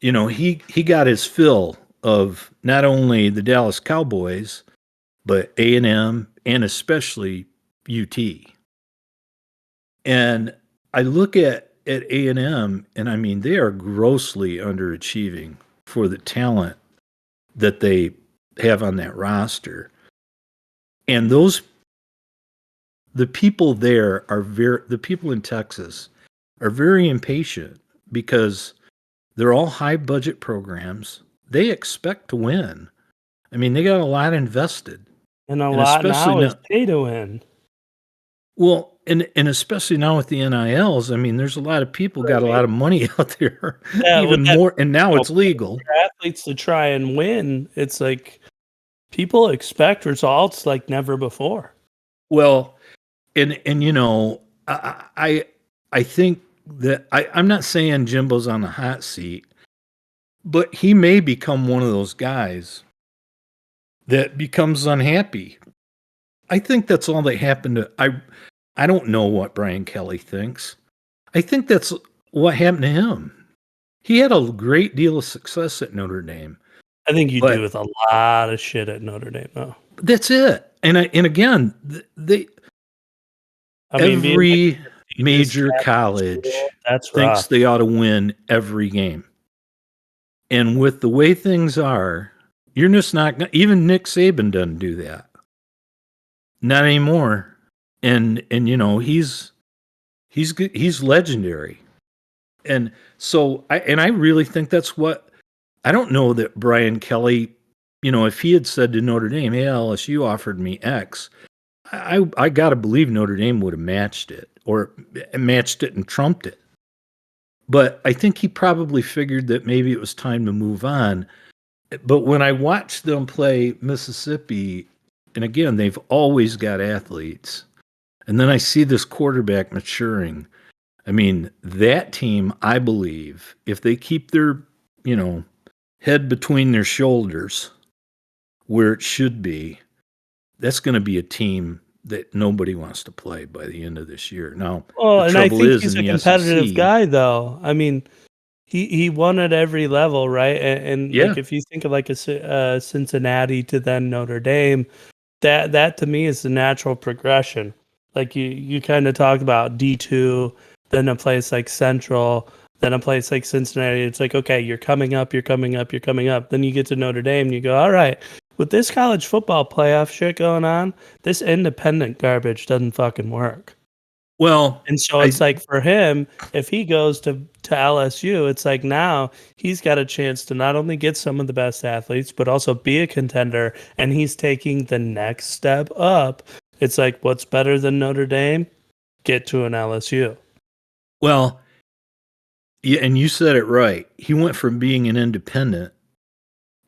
he got his fill of not only the Dallas Cowboys, but A&M and especially UT. And I look at A&M, and I mean, they are grossly underachieving for the talent that they have on that roster. And the people there the people in Texas are very impatient because they're all high budget programs. They expect to win. I mean, they got a lot invested. And a lot now is pay to win. Well, and especially now with the NILs, I mean, there's a lot of people got a lot of money out there, even more, and now it's legal. For athletes to try and win, it's like people expect results like never before. Well, and I think that I'm not saying Jimbo's on the hot seat, but he may become one of those guys that becomes unhappy. I think that's all that happened to I don't know what Brian Kelly thinks. I think that's what happened to him. He had a great deal of success at Notre Dame. I think you do with a lot of shit at Notre Dame, though. That's it. And again, every major college thinks they ought to win every game. And with the way things are, you're just not. Even Nick Saban doesn't do that. Not anymore. And he's good, he's legendary. And so I really think that's what. I don't know that Brian Kelly, if he had said to Notre Dame, "Hey, LSU offered me X," I got to believe Notre Dame would have matched it and trumped it. But I think he probably figured that maybe it was time to move on. But when I watched them play Mississippi, and again, they've always got athletes, and then I see this quarterback maturing. I mean, that team, I believe, if they keep their, head between their shoulders, where it should be, that's going to be a team that nobody wants to play by the end of this year. Now, well, and I think he's in a the competitive SEC, guy, though. I mean, he won at every level, right? And Yeah. like if you think of like a Cincinnati to then Notre Dame, that to me is the natural progression. Like you kind of talk about D2, then a place like Central, then a place like Cincinnati. It's like, okay, you're coming up, you're coming up, you're coming up. Then you get to Notre Dame and you go, all right, with this college football playoff shit going on, this independent garbage doesn't fucking work. Well, And so it's like for him, if he goes to LSU, it's like now he's got a chance to not only get some of the best athletes, but also be a contender. And he's taking the next step up. It's like, what's better than Notre Dame? Get to an LSU. Well, yeah, and you said it right. He went from being an independent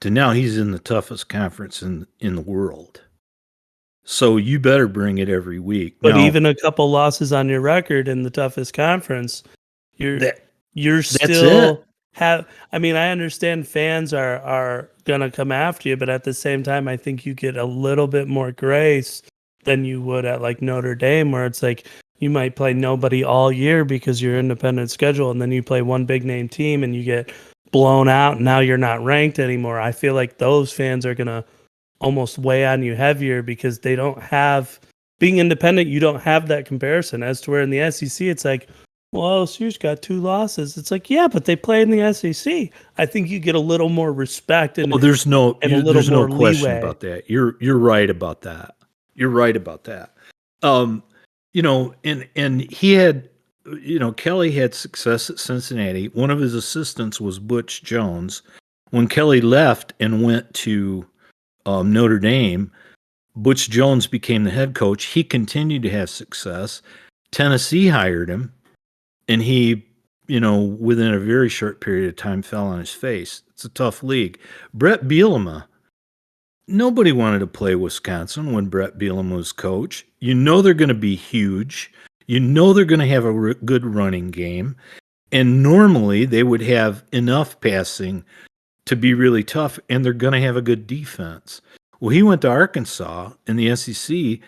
to now he's in the toughest conference in the world. So you better bring it every week. But now, even a couple losses on your record in the toughest conference, you're still have. I mean, I understand fans are gonna come after you, but at the same time, I think you get a little bit more grace than you would at like Notre Dame, where it's like you might play nobody all year because you're independent schedule, and then you play one big name team and you get blown out, and now you're not ranked anymore. I feel like those fans are gonna almost weigh on you heavier because they don't have, being independent, you don't have that comparison. As to where in the SEC, it's like, well, LSU's got 2 losses. It's like, yeah, but they play in the SEC. I think you get a little more respect and there's no question leeway about that. You're right about that. You're right about that. You know, and he had, you know, Kelly had success at Cincinnati. One of his assistants was Butch Jones. When Kelly left and went to Notre Dame, Butch Jones became the head coach. He continued to have success. Tennessee hired him, and he, you know, within a very short period of time fell on his face. It's a tough league. Brett Bielema, nobody wanted to play Wisconsin when Brett Bielema was coach. You know they're going to be huge. You know they're going to have a good running game. And normally they would have enough passing to be really tough, and they're going to have a good defense. Well, he went to Arkansas in the SEC.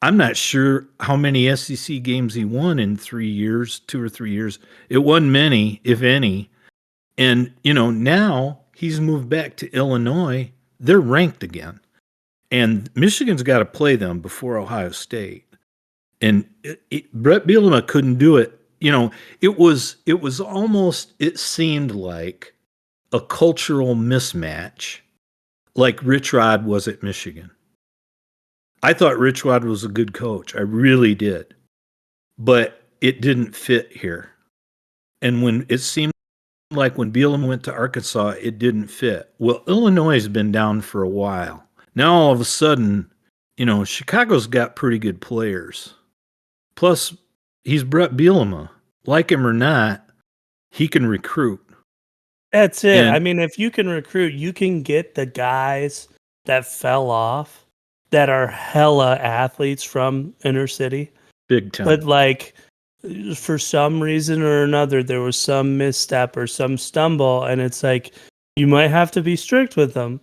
I'm not sure how many SEC games he won in 3 years, 2 or 3 years. It wasn't many, if any. And, you know, now he's moved back to Illinois. They're ranked again. And Michigan's got to play them before Ohio State. And Brett Bielema couldn't do it. You know, it was almost, it seemed like a cultural mismatch, like Rich Rod was at Michigan. I thought Rich Rod was a good coach. I really did. But it didn't fit here. And when it seemed like when Bielema went to Arkansas, it didn't fit. Well, Illinois has been down for a while. Now all of a sudden, you know, Chicago's got pretty good players. Plus, he's Brett Bielema. Like him or not, he can recruit. That's it. I mean, if you can recruit, you can get the guys that fell off that are hella athletes from inner city. Big time. But like, for some reason or another, there was some misstep or some stumble, and it's like, you might have to be strict with them,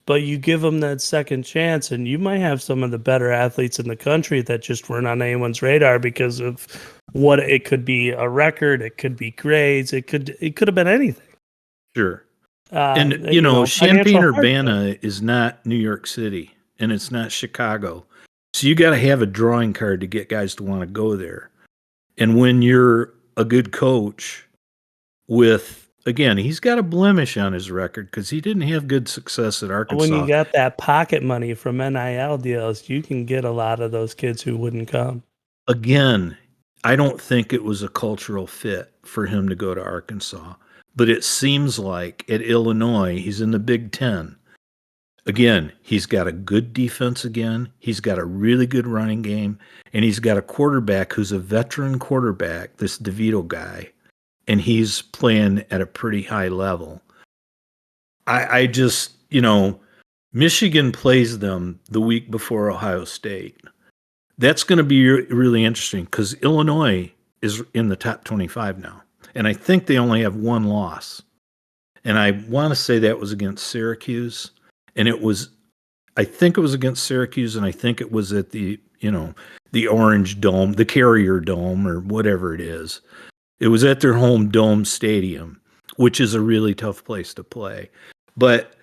but you give them that second chance, and you might have some of the better athletes in the country that just weren't on anyone's radar because of what it could be, a record, it could be grades, it could have been anything. Sure. And you know, Champaign-Urbana is not New York City, and it's not Chicago. So you got to have a drawing card to get guys to want to go there. And when you're a good coach with, again, he's got a blemish on his record because he didn't have good success at Arkansas. When you got that pocket money from NIL deals, you can get a lot of those kids who wouldn't come. Again, I don't think it was a cultural fit for him to go to Arkansas. But it seems like at Illinois, he's in the Big Ten. Again, he's got a good defense again. He's got a really good running game. And he's got a quarterback who's a veteran quarterback, this DeVito guy. And he's playing at a pretty high level. I just, you know, Michigan plays them the week before Ohio State. That's going to be really interesting because Illinois is in the top 25 now. And I think they only have one loss. And I want to say that was against Syracuse. And it was I think it was against Syracuse, and I think it was at the Orange Dome, the Carrier Dome, or whatever it is. It was at their home dome stadium, which is a really tough place to play. But,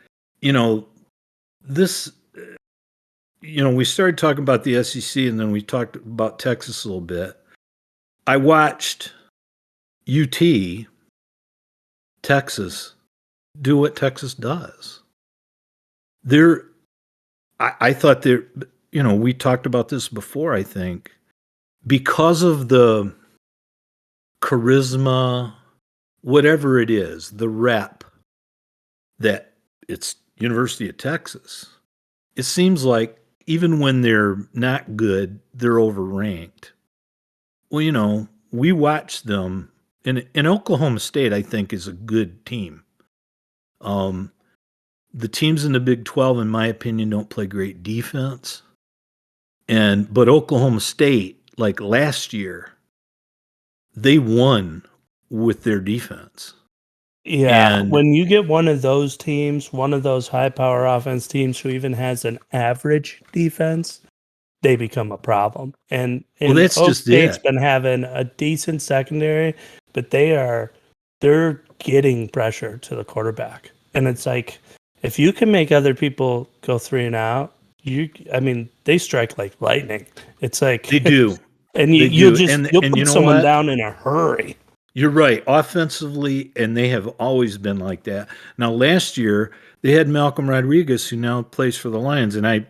this, we started talking about the SEC, and then we talked about Texas a little bit. I watched UT, Texas, do what Texas does. I thought we talked about this before, I think, because of the charisma, whatever it is, the rep that it's University of Texas. It seems like even when they're not good, they're overranked. Well, we watch them, and Oklahoma State, I think, is a good team. The teams in the Big 12, in my opinion, don't play great defense. But Oklahoma State, like last year, they won with their defense. Yeah, when you get one of those teams, one of those high-power offense teams who even has an average defense, they become a problem. And that's Oak just State's it. been having a decent secondary, but they're getting pressure to the quarterback. And it's like, if you can make other people go 3 and out, they strike like lightning. It's like they do. And you'll put someone down in a hurry. You're right. Offensively, and they have always been like that. Now, last year, they had Malcolm Rodriguez, who now plays for the Lions, and I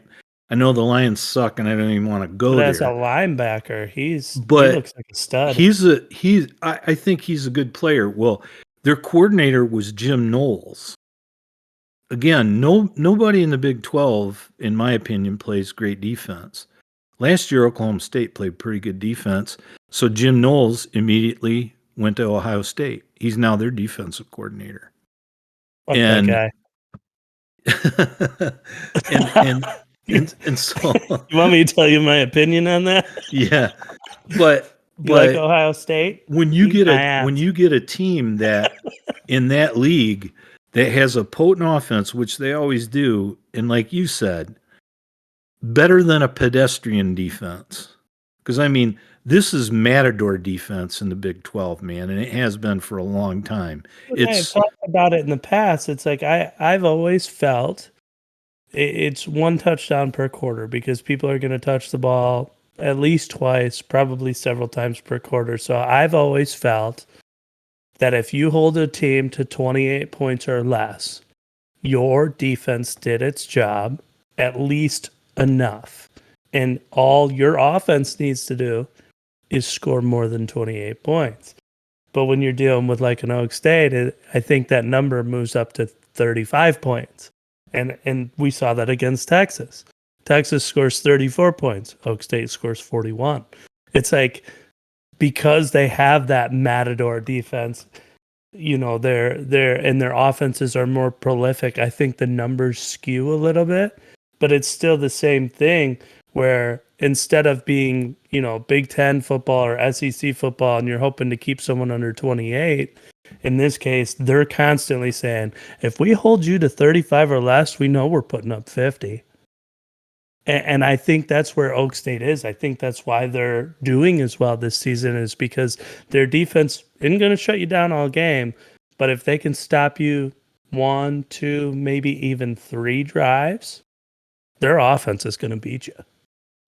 know the Lions suck, and I don't even want to go there. As a linebacker, he looks like a stud. I think he's a good player. Well, their coordinator was Jim Knowles. Again, nobody in the Big 12, in my opinion, plays great defense. Last year, Oklahoma State played pretty good defense, so Jim Knowles immediately went to Ohio State. He's now their defensive coordinator. Fuck that guy. and so you want me to tell you my opinion on that? Yeah, but like Ohio State, when you get a team that in that league that has a potent offense, which they always do, and like you said, better than a pedestrian defense. Because this is Matador defense in the Big 12, man, and it has been for a long time. I've talked about it in the past. It's like I've always felt it's 1 touchdown per quarter because people are going to touch the ball at least twice, probably several times per quarter. So I've always felt that if you hold a team to 28 points or less, your defense did its job at least enough. And all your offense needs to do is score more than 28 points. But when you're dealing with like an Oak State, I think that number moves up to 35 points. And we saw that against Texas. Texas scores 34 points. Oak State scores 41. It's like, because they have that Matador defense, their offenses are more prolific. I think the numbers skew a little bit, but it's still the same thing where instead of being, Big Ten football or SEC football, and you're hoping to keep someone under 28, in this case, they're constantly saying, if we hold you to 35 or less, we know we're putting up 50. And I think that's where Oak State is. I think that's why they're doing as well this season, is because their defense isn't going to shut you down all game. But if they can stop you 1, 2, maybe even 3 drives, their offense is going to beat you.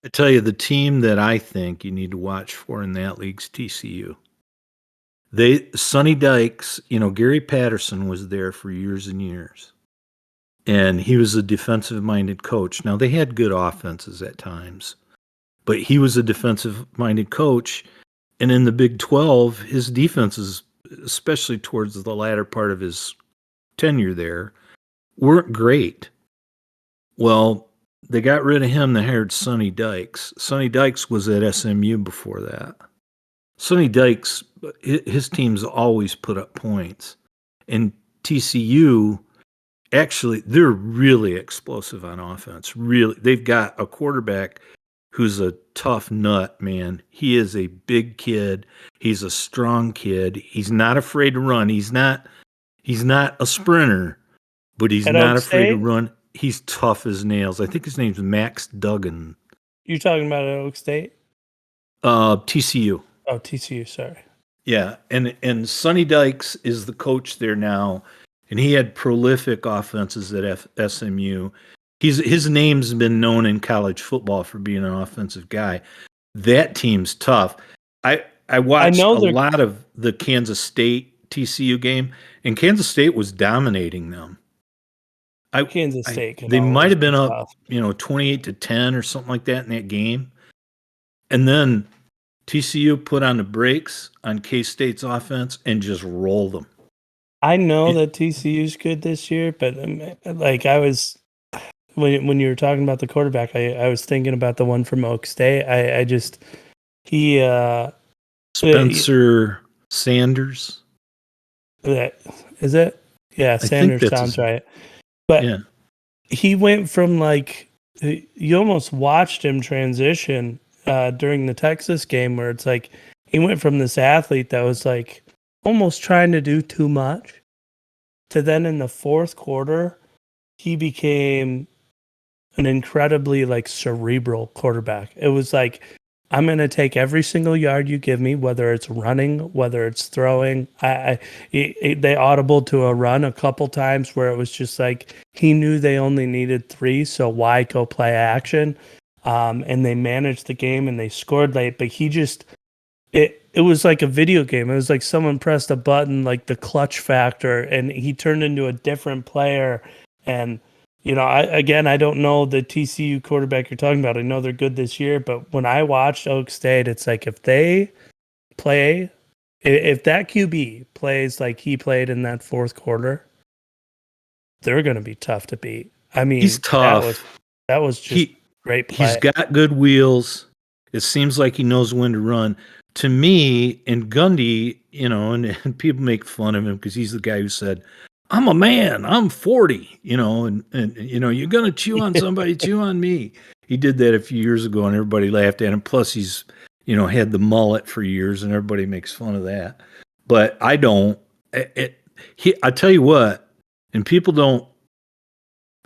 I tell you, the team that I think you need to watch for in that league's TCU. Sonny Dykes, Gary Patterson was there for years and years. And he was a defensive-minded coach. Now, they had good offenses at times, but he was a defensive-minded coach. And in the Big 12, his defenses, especially towards the latter part of his tenure there, weren't great. Well, they got rid of him. They hired Sonny Dykes. Sonny Dykes was at SMU before that. Sonny Dykes, his teams always put up points. And TCU... actually, they're really explosive on offense. Really, they've got a quarterback who's a tough nut, man. He is a big kid. He's a strong kid. He's not afraid to run. He's not a sprinter, but he's not afraid to run. he's tough as nails. I think his name's Max Duggan. You're talking about Oak State? TCU. Oh, TCU. Sorry. Yeah, and Sonny Dykes is the coach there now, and he had prolific offenses at SMU. His name's been known in college football for being an offensive guy. That team's tough. I watched a lot of the Kansas State TCU game, and Kansas State was dominating them. Kansas State. They might have been up, 28-10 or something like that in that game, and then TCU put on the brakes on K-State's offense and just rolled them. I know that TCU's good this year, but like I was when you were talking about the quarterback, I was thinking about the one from Oak State. Spencer Sanders. Is it? Yeah, Sanders sounds right. But he went from you almost watched him transition during the Texas game, where it's like he went from this athlete that was like almost trying to do too much to then in the fourth quarter, he became an incredibly cerebral quarterback. It was like, I'm going to take every single yard you give me, whether it's running, whether it's throwing. They audibled to a run a couple times where it was just like he knew they only needed 3, so why go play action? And they managed the game and they scored late, but he just it was like a video game. It was like someone pressed a button, like the clutch factor, and he turned into a different player. And I don't know the TCU quarterback you're talking about. I know they're good this year, but when I watched Oak State, it's like if that QB plays like he played in that fourth quarter, they're going to be tough to beat. I mean, he's tough. That was just great play. He's got good wheels. It seems like he knows when to run. To me, and Gundy, and people make fun of him because he's the guy who said, I'm a man, I'm 40, and you're going to chew on somebody, chew on me. He did that a few years ago and everybody laughed at him. Plus he's, had the mullet for years and everybody makes fun of that. But I don't. I tell you what, and people don't,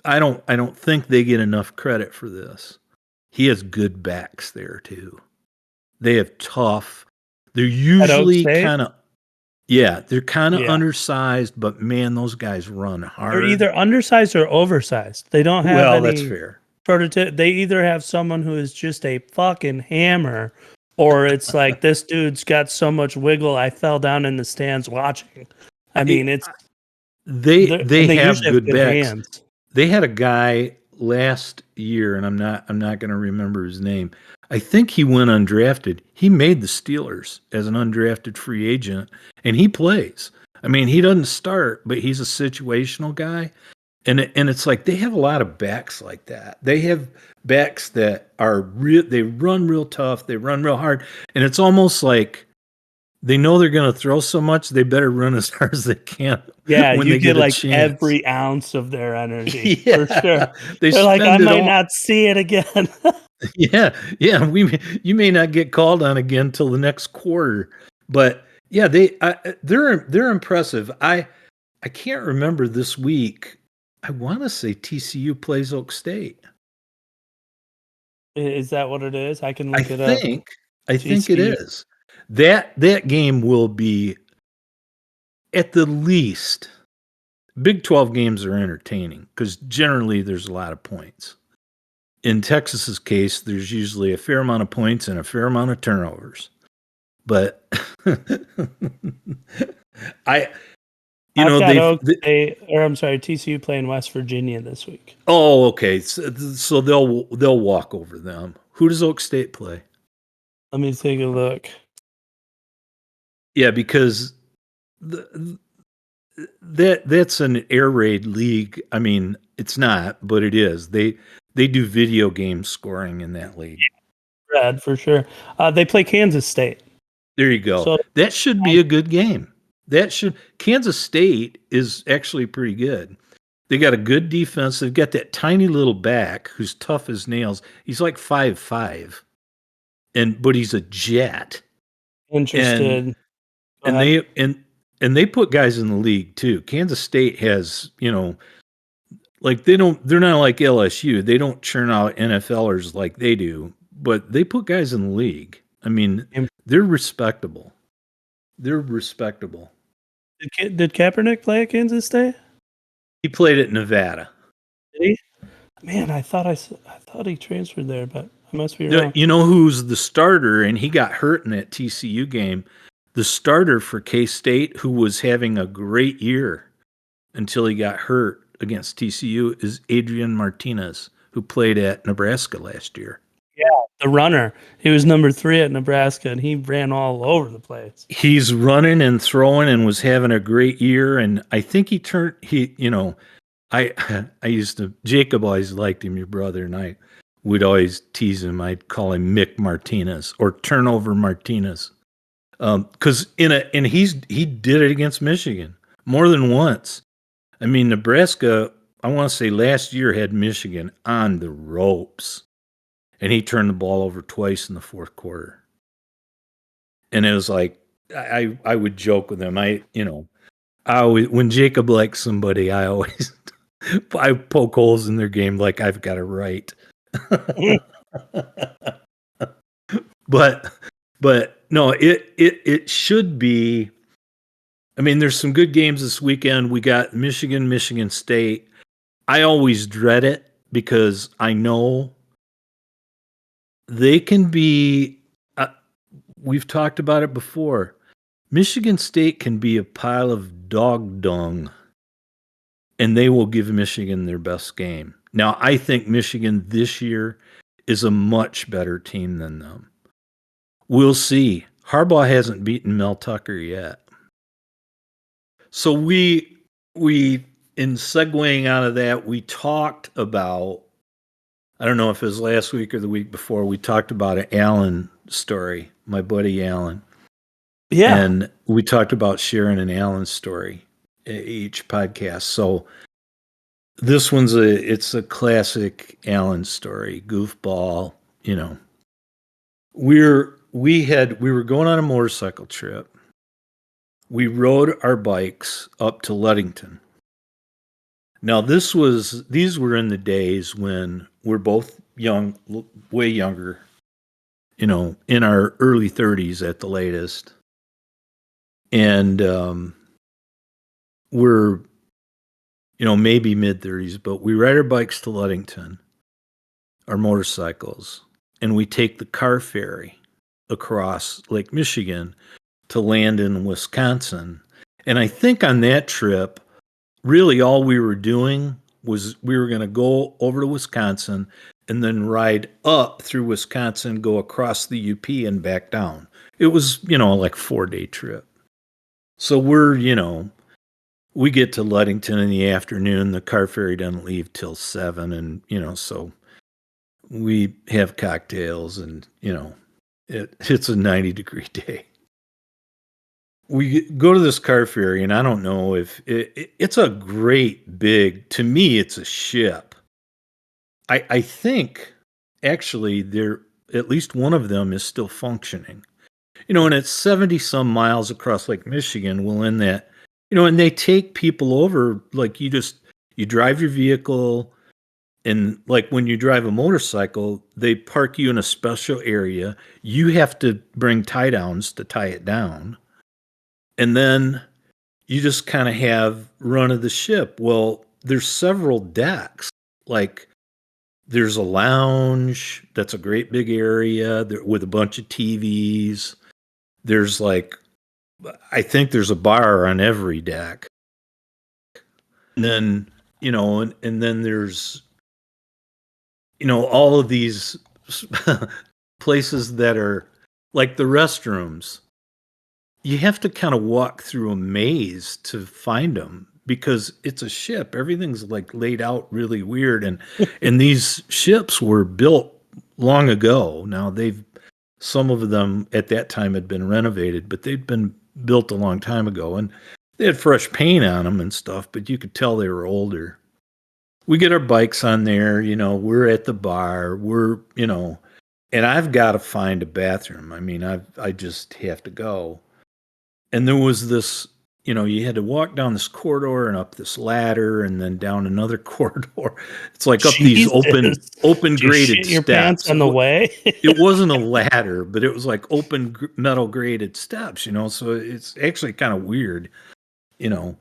I don't think they get enough credit for this. He has good backs there too. They have tough. They're usually kind of, they're kind of undersized, but man, those guys run hard. They're either undersized or oversized. They don't have any. That's fair. Prototype. They either have someone who is just a fucking hammer, or it's like this dude's got so much wiggle. I fell down in the stands watching. I mean, it's they have good backs. Hands. They had a guy last year, and I'm not going to remember his name. I think he went undrafted. He made the Steelers as an undrafted free agent, and he plays. I mean, he doesn't start, but he's a situational guy. And it's like they have a lot of backs like that. They have backs that are real. They run real tough. They run real hard. And it's almost like they know they're going to throw so much, they better run as hard as they can. Yeah, you get every ounce of their energy for sure. They're like, I might not see it again. Yeah. You may not get called on again till the next quarter. But yeah, they're impressive. I can't remember this week. I want to say TCU plays Oak State. Is that what it is? I can look it up. I think it is. That game will be, at the least, Big 12 games are entertaining because generally there's a lot of points. In Texas's case, there's usually a fair amount of points and a fair amount of turnovers. But TCU playing West Virginia this week. Oh, okay. So they'll walk over them. Who does Oak State play? Let me take a look. Yeah, because that's an air raid league. I mean, it's not, but it is. They do video game scoring in that league. Rad for sure. They play Kansas State. There you go. So, that should be a good game. Kansas State is actually pretty good. They got a good defense. They've got that tiny little back who's tough as nails. He's like 5'5", but he's a jet. Interested. And they put guys in the league too. Kansas State has, Like they're not like LSU. They don't churn out NFLers like they do, but they put guys in the league. I mean, they're respectable. They're respectable. Did Kaepernick play at Kansas State? He played at Nevada. Did he? Man, I thought he transferred there, but I must be wrong. You know who's the starter, and he got hurt in that TCU game. The starter for K-State, who was having a great year until he got hurt against TCU, is Adrian Martinez, who played at Nebraska last year. Yeah, the runner. He was number 3 at Nebraska, and he ran all over the place. He's running and throwing and was having a great year, and I think I used to, Jacob always liked him, your brother, and I would always tease him. I'd call him Mick Martinez or Turnover Martinez. Because he did it against Michigan more than once. I mean, Nebraska, I want to say last year had Michigan on the ropes, and he turned the ball over twice in the fourth quarter. And it was like, I would joke with him. When Jacob likes somebody, I poke holes in their game like I've got it right. But no, it should be. I mean, there's some good games this weekend. We got Michigan State. I always dread it because I know they can be. We've talked about it before. Michigan State can be a pile of dog dung, and they will give Michigan their best game. Now, I think Michigan this year is a much better team than them. We'll see. Harbaugh hasn't beaten Mel Tucker yet. So we in segueing out of that, we talked about, I don't know if it was last week or the week before, we talked about an Allen story, my buddy Allen. Yeah. And we talked about sharing an Allen story each podcast. So this one's it's a classic Allen story, goofball, We were going on a motorcycle trip. We rode our bikes up to Ludington. Now these were in the days when we're both young, way younger, in our early 30s at the latest. And we're, maybe mid 30s, but we ride our bikes to Ludington, our motorcycles, and we take the car ferry across Lake Michigan to land in Wisconsin. And I think on that trip, really all we were doing was we were going to go over to Wisconsin and then ride up through Wisconsin, go across the UP and back down. It was, like 4-day trip. So we get to Ludington in the afternoon. The car ferry doesn't leave till 7. And, so we have cocktails and, it's a 90-degree day. We go to this car ferry, and I don't know if it's a great big, to me, it's a ship. I think actually at least one of them is still functioning. And it's 70 some miles across Lake Michigan. Well, in that, and they take people over, like you drive your vehicle, and like when you drive a motorcycle, they park you in a special area. You have to bring tie downs to tie it down. And then you just kind of have run of the ship. Well, there's several decks. Like there's a lounge that's a great big area with a bunch of TVs. There's I think there's a bar on every deck. And then, and then there's, all of these places that are like the restrooms. You have to kind of walk through a maze to find them because it's a ship. Everything's laid out really weird. And these ships were built long ago. Now some of them at that time had been renovated, but they'd been built a long time ago, and they had fresh paint on them and stuff, but you could tell they were older. We get our bikes on there, we're at the bar, and I've got to find a bathroom. I mean, I just have to go. And there was this you had to walk down this corridor and up this ladder and then down another corridor. It's like up these open graded steps. Your pants on the way. It wasn't a ladder, but it was like open metal graded steps, so it's actually kind of weird. There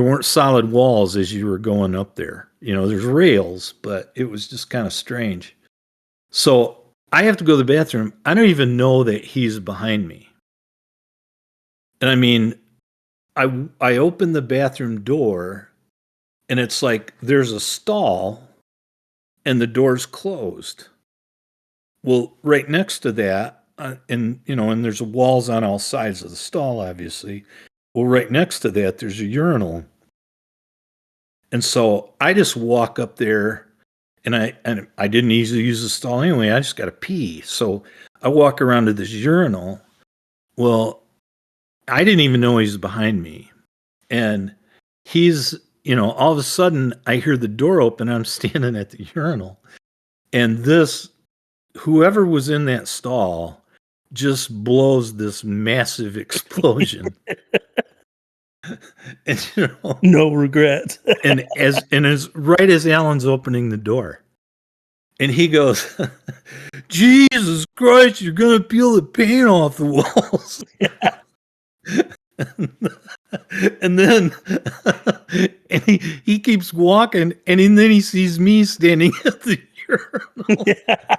weren't solid walls as you were going up there. There's rails, but it was just kind of strange. So I have to go to the bathroom. I don't even know that he's behind me. And I mean, I open the bathroom door and it's like there's a stall and the door's closed. Well, right next to that, and there's walls on all sides of the stall, obviously. Well, right next to that, there's a urinal. And so I just walk up there, and I didn't easily use the stall anyway. I just got to pee. So I walk around to this urinal. Well, I didn't even know he was behind me. And he's, all of a sudden I hear the door open. I'm standing at the urinal. And whoever was in that stall just blows this massive explosion. And no regret. and as right as Alan's opening the door, and he goes, "Jesus Christ, you're gonna peel the paint off the walls." And then and he keeps walking, and then he sees me standing at the urinal. Yeah.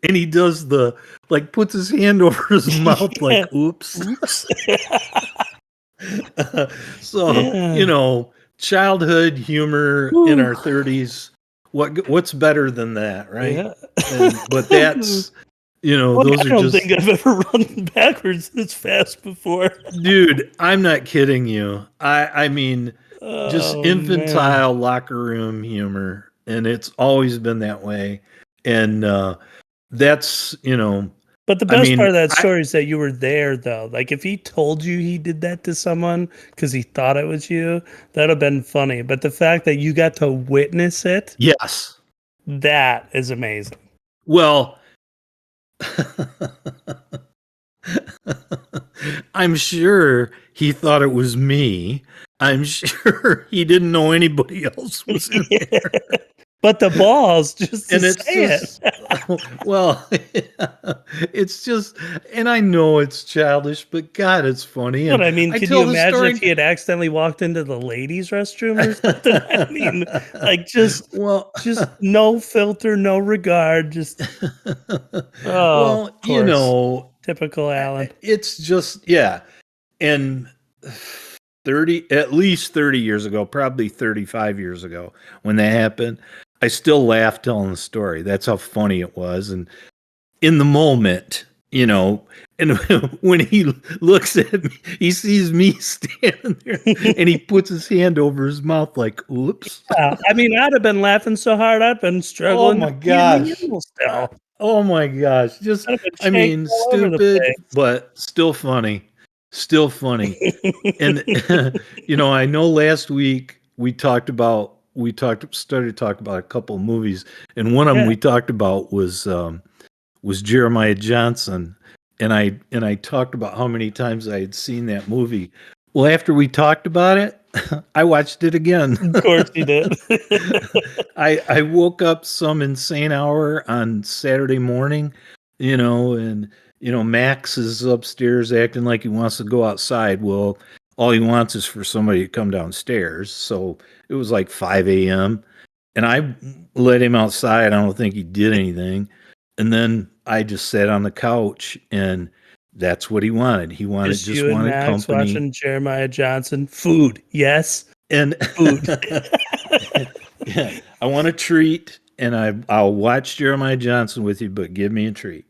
And he does puts his hand over his mouth like, oops. So, childhood humor in our 30s. What's better than that, right? Yeah. But that's, those are just... I don't think I've ever run backwards this fast before. Dude, I'm not kidding you. I mean, just infantile locker room humor. And it's always been that way. And that's, But the best part of that story is that you were there, though. Like, if he told you he did that to someone because he thought it was you, that would have been funny. But the fact that you got to witness it, yes, that is amazing. Well, I'm sure he thought it was me. I'm sure he didn't know anybody else was in there. But the balls just to and say it. Well, it's just, and I know it's childish, but God, it's funny. But I mean, can you imagine if he had accidentally walked into the ladies' restroom or something? I mean, like just no filter, no regard, just typical Alan. It's just and at least 30 years ago, probably 35 years ago, when that happened, I still laugh telling the story. That's how funny it was. And in the moment, and when he looks at me, he sees me standing there and he puts his hand over his mouth like, oops. Yeah, I mean, I'd have been laughing so hard, I've been struggling. Oh my gosh. Oh my gosh. Just, I mean, stupid, but still funny. Still funny. And, I know last week we started to talk about a couple of movies, and one of them we talked about was Jeremiah Johnson. And I talked about how many times I had seen that movie. Well, after we talked about it, I watched it again. Of course you did. I woke up some insane hour on Saturday morning, and Max is upstairs acting like he wants to go outside. Well, all he wants is for somebody to come downstairs. So it was like 5 a.m. and I let him outside. I don't think he did anything. And then I just sat on the couch, and that's what he wanted. He wanted just you wanted and Max company. Watching Jeremiah Johnson. Food, yes. And food. Yeah, I want a treat, and I'll watch Jeremiah Johnson with you, but give me a treat.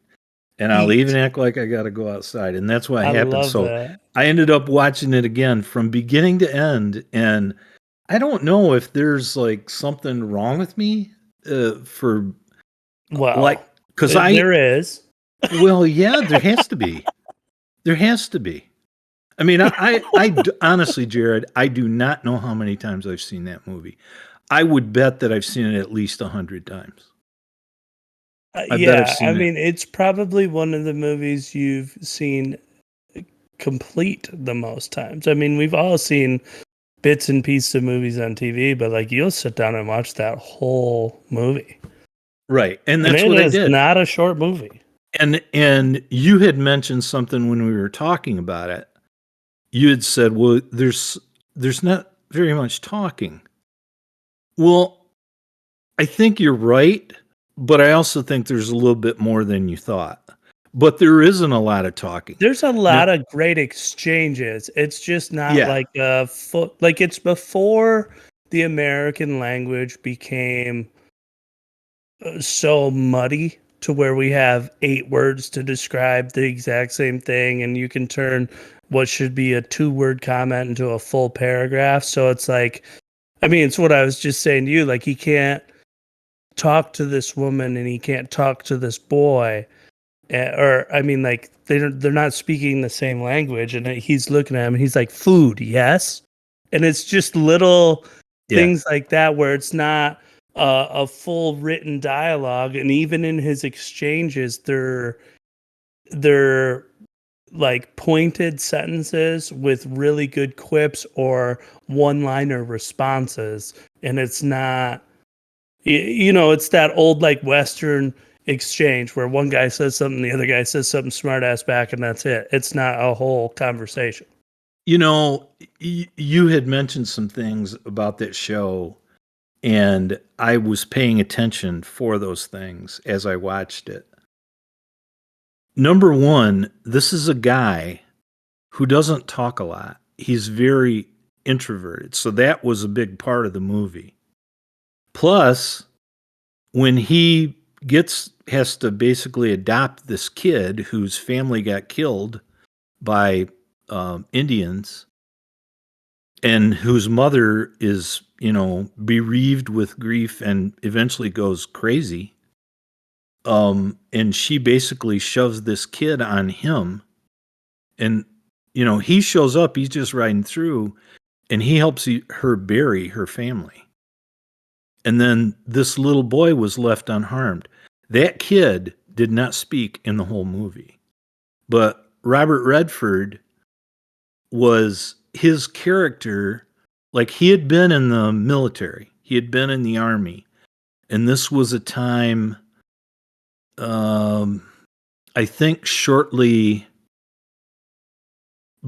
And I'll even act like I got to go outside. And that's what happened. So that. I ended up watching it again from beginning to end. And I don't know if there's like something wrong with me because there is. Well, yeah, there has to be. There has to be. I mean, I honestly, Jared, I do not know how many times I've seen that movie. I would bet that I've seen it at least 100 times. I mean, it's probably one of the movies you've seen complete the most times. I mean, we've all seen bits and pieces of movies on TV, but like you'll sit down and watch that whole movie. Right. And that's what I did. It is not a short movie. And you had mentioned something when we were talking about it. You had said, well, there's not very much talking. Well, I think you're right, but I also think there's a little bit more than you thought. But there isn't a lot of talking. There's a lot of great exchanges. It's just not like it's before the American language became so muddy to where we have 8 words to describe the exact same thing, and you can turn what should be a 2-word comment into a full paragraph. So it's like, I mean, it's what I was just saying to you. Like, he can't talk to this woman and he can't talk to this boy. Or, I mean, like, they're not speaking the same language, and he's looking at him and he's like, food, yes? And it's just little things like that where it's not a full written dialogue, and even in his exchanges, they're like pointed sentences with really good quips or one-liner responses, and it's not, it's that old like Western exchange where one guy says something, the other guy says something smart ass back, and that's it. It's not a whole conversation. You had mentioned some things about that show, and I was paying attention for those things as I watched it. Number one, this is a guy who doesn't talk a lot. He's very introverted. So that was a big part of the movie. Plus, when he has to basically adopt this kid whose family got killed by Indians, and whose mother is, bereaved with grief and eventually goes crazy. And she basically shoves this kid on him, and, he shows up, he's just riding through, and he helps her bury her family. And then this little boy was left unharmed. That kid did not speak in the whole movie, but Robert Redford was his character. Like, he had been in the military, he had been in the army, and this was a time, I think shortly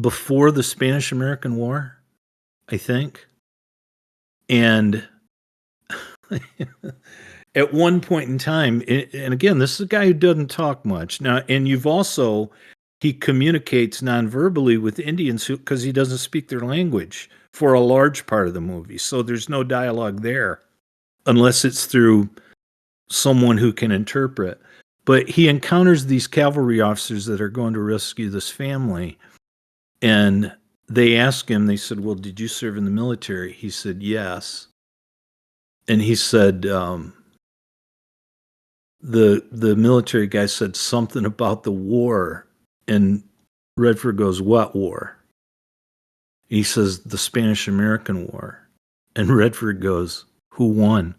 before the Spanish-American War, I think. And at one point in time, and again, this is a guy who doesn't talk much. Now, and he communicates non-verbally with Indians because he doesn't speak their language for a large part of the movie. So there's no dialogue there unless it's through someone who can interpret. But he encounters these cavalry officers that are going to rescue this family. And they ask him, they said, well, did you serve in the military? He said, yes. And he said, the military guy said something about the war. And Redford goes, what war? He says, the Spanish-American War. And Redford goes, who won?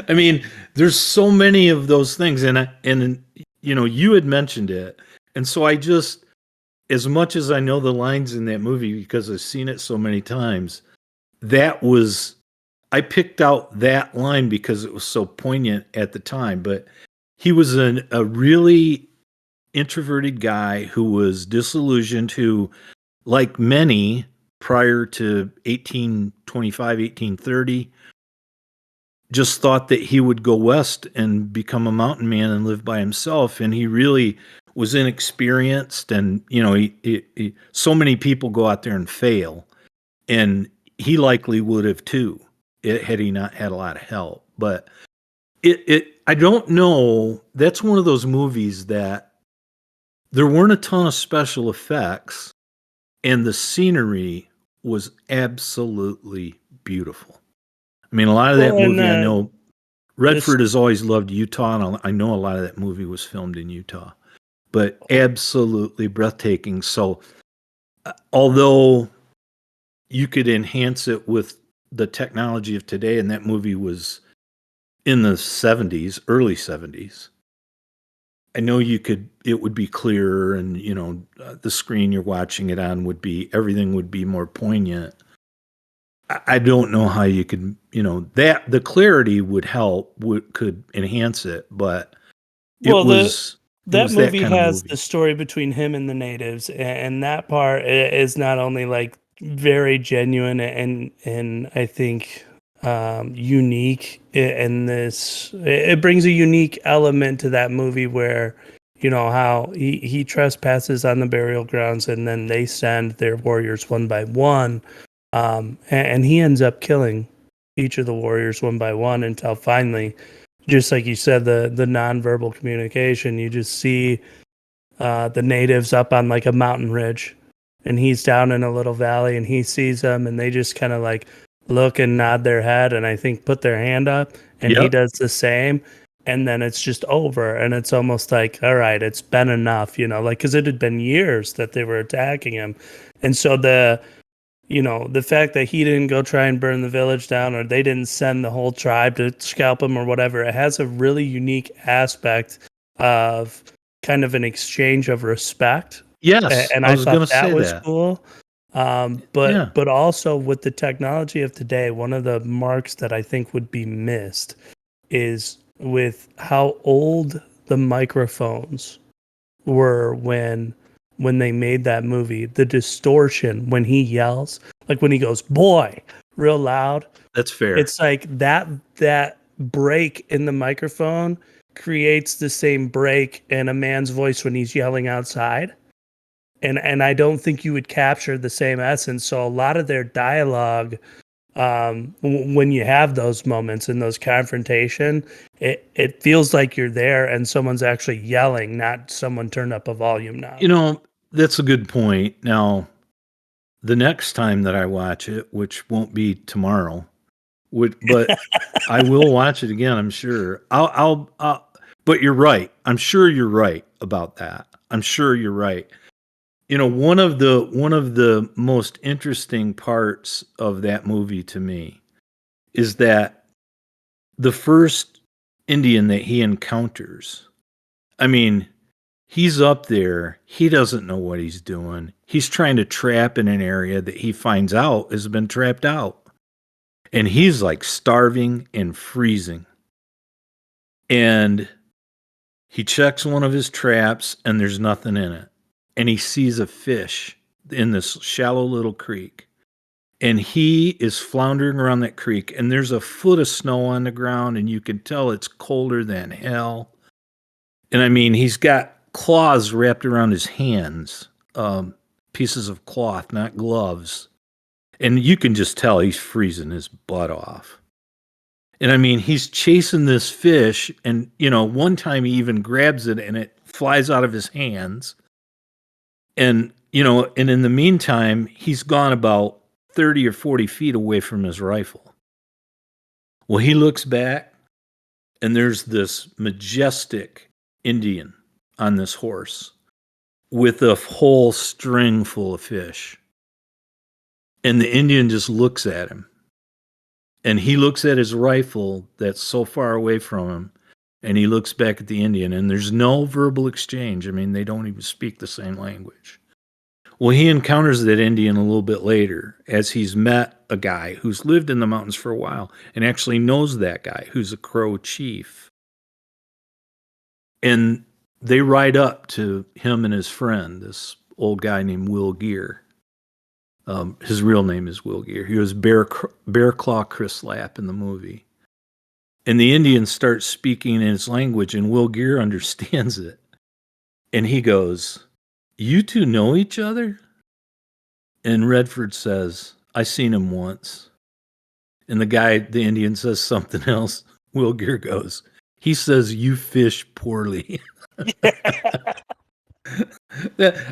I mean, there's so many of those things. And you had mentioned it. And so I just, as much as I know the lines in that movie because I've seen it so many times, I picked out that line because it was so poignant at the time. But he was a really introverted guy who was disillusioned, who, like many prior to 1825, 1830, just thought that he would go west and become a mountain man and live by himself. And he really was inexperienced. And, so many people go out there and fail. And he likely would have too, had he not had a lot of help. But I don't know. That's one of those movies that there weren't a ton of special effects, and the scenery was absolutely beautiful. I mean, a lot of that movie, I know Redford has always loved Utah, and I know a lot of that movie was filmed in Utah, but absolutely breathtaking. So although you could enhance it with the technology of today, and that movie was in the 70s, early 70s, I know it would be clearer, and the screen you're watching it on everything would be more poignant. I don't know how you could, that the clarity would help, could enhance it, but that movie has the story between him and the natives, and that part is not only like very genuine and I think unique in this. It brings a unique element to that movie where how he trespasses on the burial grounds, and then they send their warriors one by one, and he ends up killing each of the warriors one by one until finally, just like you said, the nonverbal communication, you just see the natives up on like a mountain ridge, and he's down in a little valley, and he sees them, and they just kind of like look and nod their head, and I think put their hand up, and he does the same, and then it's just over, and it's almost like, all right, it's been enough, like, because it had been years that they were attacking him, and so the fact that he didn't go try and burn the village down, or they didn't send the whole tribe to scalp him or whatever, it has a really unique aspect of kind of an exchange of respect. Yes, and I thought that was cool. But also with the technology of today, one of the marks that I think would be missed is with how old the microphones were when they made that movie. The distortion when he yells, like when he goes "boy" real loud. That's fair. It's like that break in the microphone creates the same break in a man's voice when he's yelling outside. And I don't think you would capture the same essence. So a lot of their dialogue, when you have those moments in those confrontation, it feels like you're there and someone's actually yelling, not someone turned up a volume knob. That's a good point. Now, the next time that I watch it, which won't be tomorrow, but I will watch it again, I'm sure. But you're right. I'm sure you're right about that. I'm sure you're right. One of the most interesting parts of that movie to me is that the first Indian that he encounters, I mean, he's up there. He doesn't know what he's doing. He's trying to trap in an area that he finds out has been trapped out. And he's like starving and freezing. And he checks one of his traps and there's nothing in it. And he sees a fish in this shallow little creek. And he is floundering around that creek, and there's a foot of snow on the ground, and you can tell it's colder than hell. And I mean, he's got claws wrapped around his hands, pieces of cloth, not gloves. And you can just tell he's freezing his butt off. And I mean, he's chasing this fish, and, one time he even grabs it, and it flies out of his hands. And, and in the meantime, he's gone about 30 or 40 feet away from his rifle. Well, he looks back, and there's this majestic Indian on this horse with a whole string full of fish. And the Indian just looks at him. And he looks at his rifle that's so far away from him, and he looks back at the Indian, and there's no verbal exchange. I mean, they don't even speak the same language. Well, he encounters that Indian a little bit later as he's met a guy who's lived in the mountains for a while and actually knows that guy who's a Crow chief. And they ride up to him and his friend, this old guy named Will Gear. His real name is Will Gear. He was Bear Claw Chrislap in the movie. And the Indian starts speaking in his language, and Will Gear understands it. And he goes, "You two know each other?" And Redford says, "I seen him once." And the Indian says something else. Will Gear goes, "He says you fish poorly."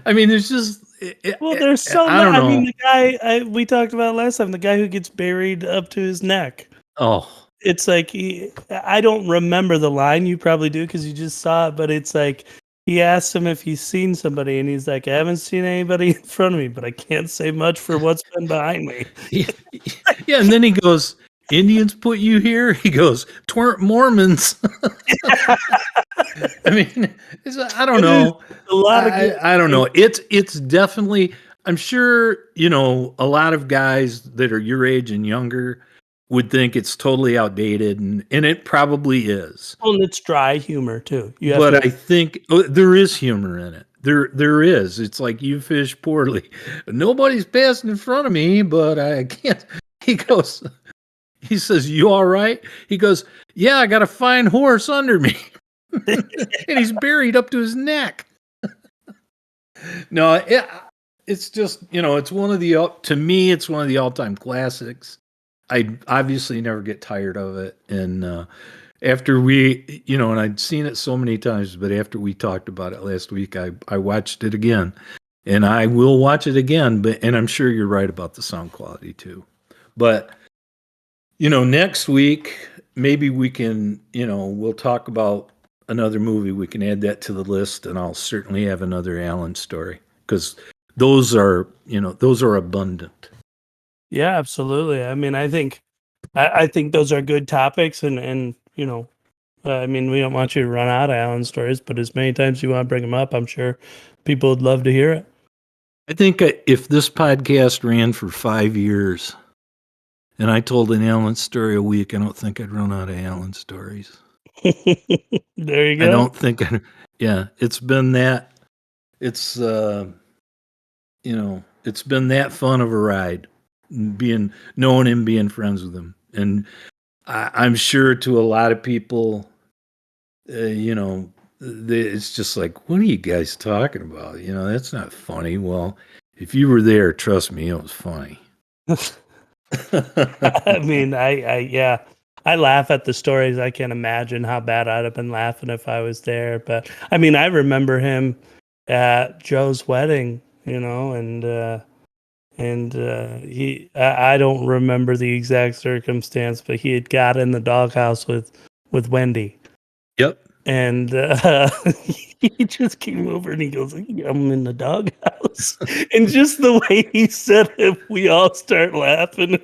I mean, there's just... there's so much. I mean, the guy we talked about last time, the guy who gets buried up to his neck. Oh. It's like, I don't remember the line. You probably do because you just saw it. But it's like, he asks him if he's seen somebody, and he's like, "I haven't seen anybody in front of me, but I can't say much for what's been behind me." Yeah, and then he goes, Indians put you here? He goes, "'Tweren't Mormons." I mean, I don't know. A lot of I don't know. It's definitely. I'm sure a lot of guys that are your age and younger would think it's totally outdated, and it probably is. Well, and it's dry humor too. But I think there is humor in it. There is. It's like, you fish poorly. Nobody's passing in front of me, but I can't. He says, "You all right?" He goes, "Yeah, I got a fine horse under me." And he's buried up to his neck. No, it's just, it's one of the, to me, it's one of the all-time classics. I obviously never get tired of it. And after we, and I'd seen it so many times, but after we talked about it last week, I watched it again, and I will watch it again. And I'm sure you're right about the sound quality too. But next week maybe we can, we'll talk about another movie. We can add that to the list, and I'll certainly have another Alan story, because those are abundant. Yeah, absolutely. I mean, I think those are good topics, and I mean, we don't want you to run out of Alan stories, but as many times you want to bring them up, I'm sure people would love to hear it. I think if this podcast ran for 5 years and I told an Alan story a week, I don't think I'd run out of Alan stories. There you go. I don't think it's been that, it's been that fun of a ride, knowing him, being friends with him. And I'm sure to a lot of people, it's just like, what are you guys talking about? That's not funny. Well, if you were there, trust me, it was funny. I mean, I laugh at the stories. I can't imagine how bad I'd have been laughing if I was there. But I mean, I remember him at Joe's wedding, and I don't remember the exact circumstance, but he had got in the doghouse with Wendy. Yep. And he just came over and he goes, "I'm in the doghouse." And just the way he said it, we all start laughing.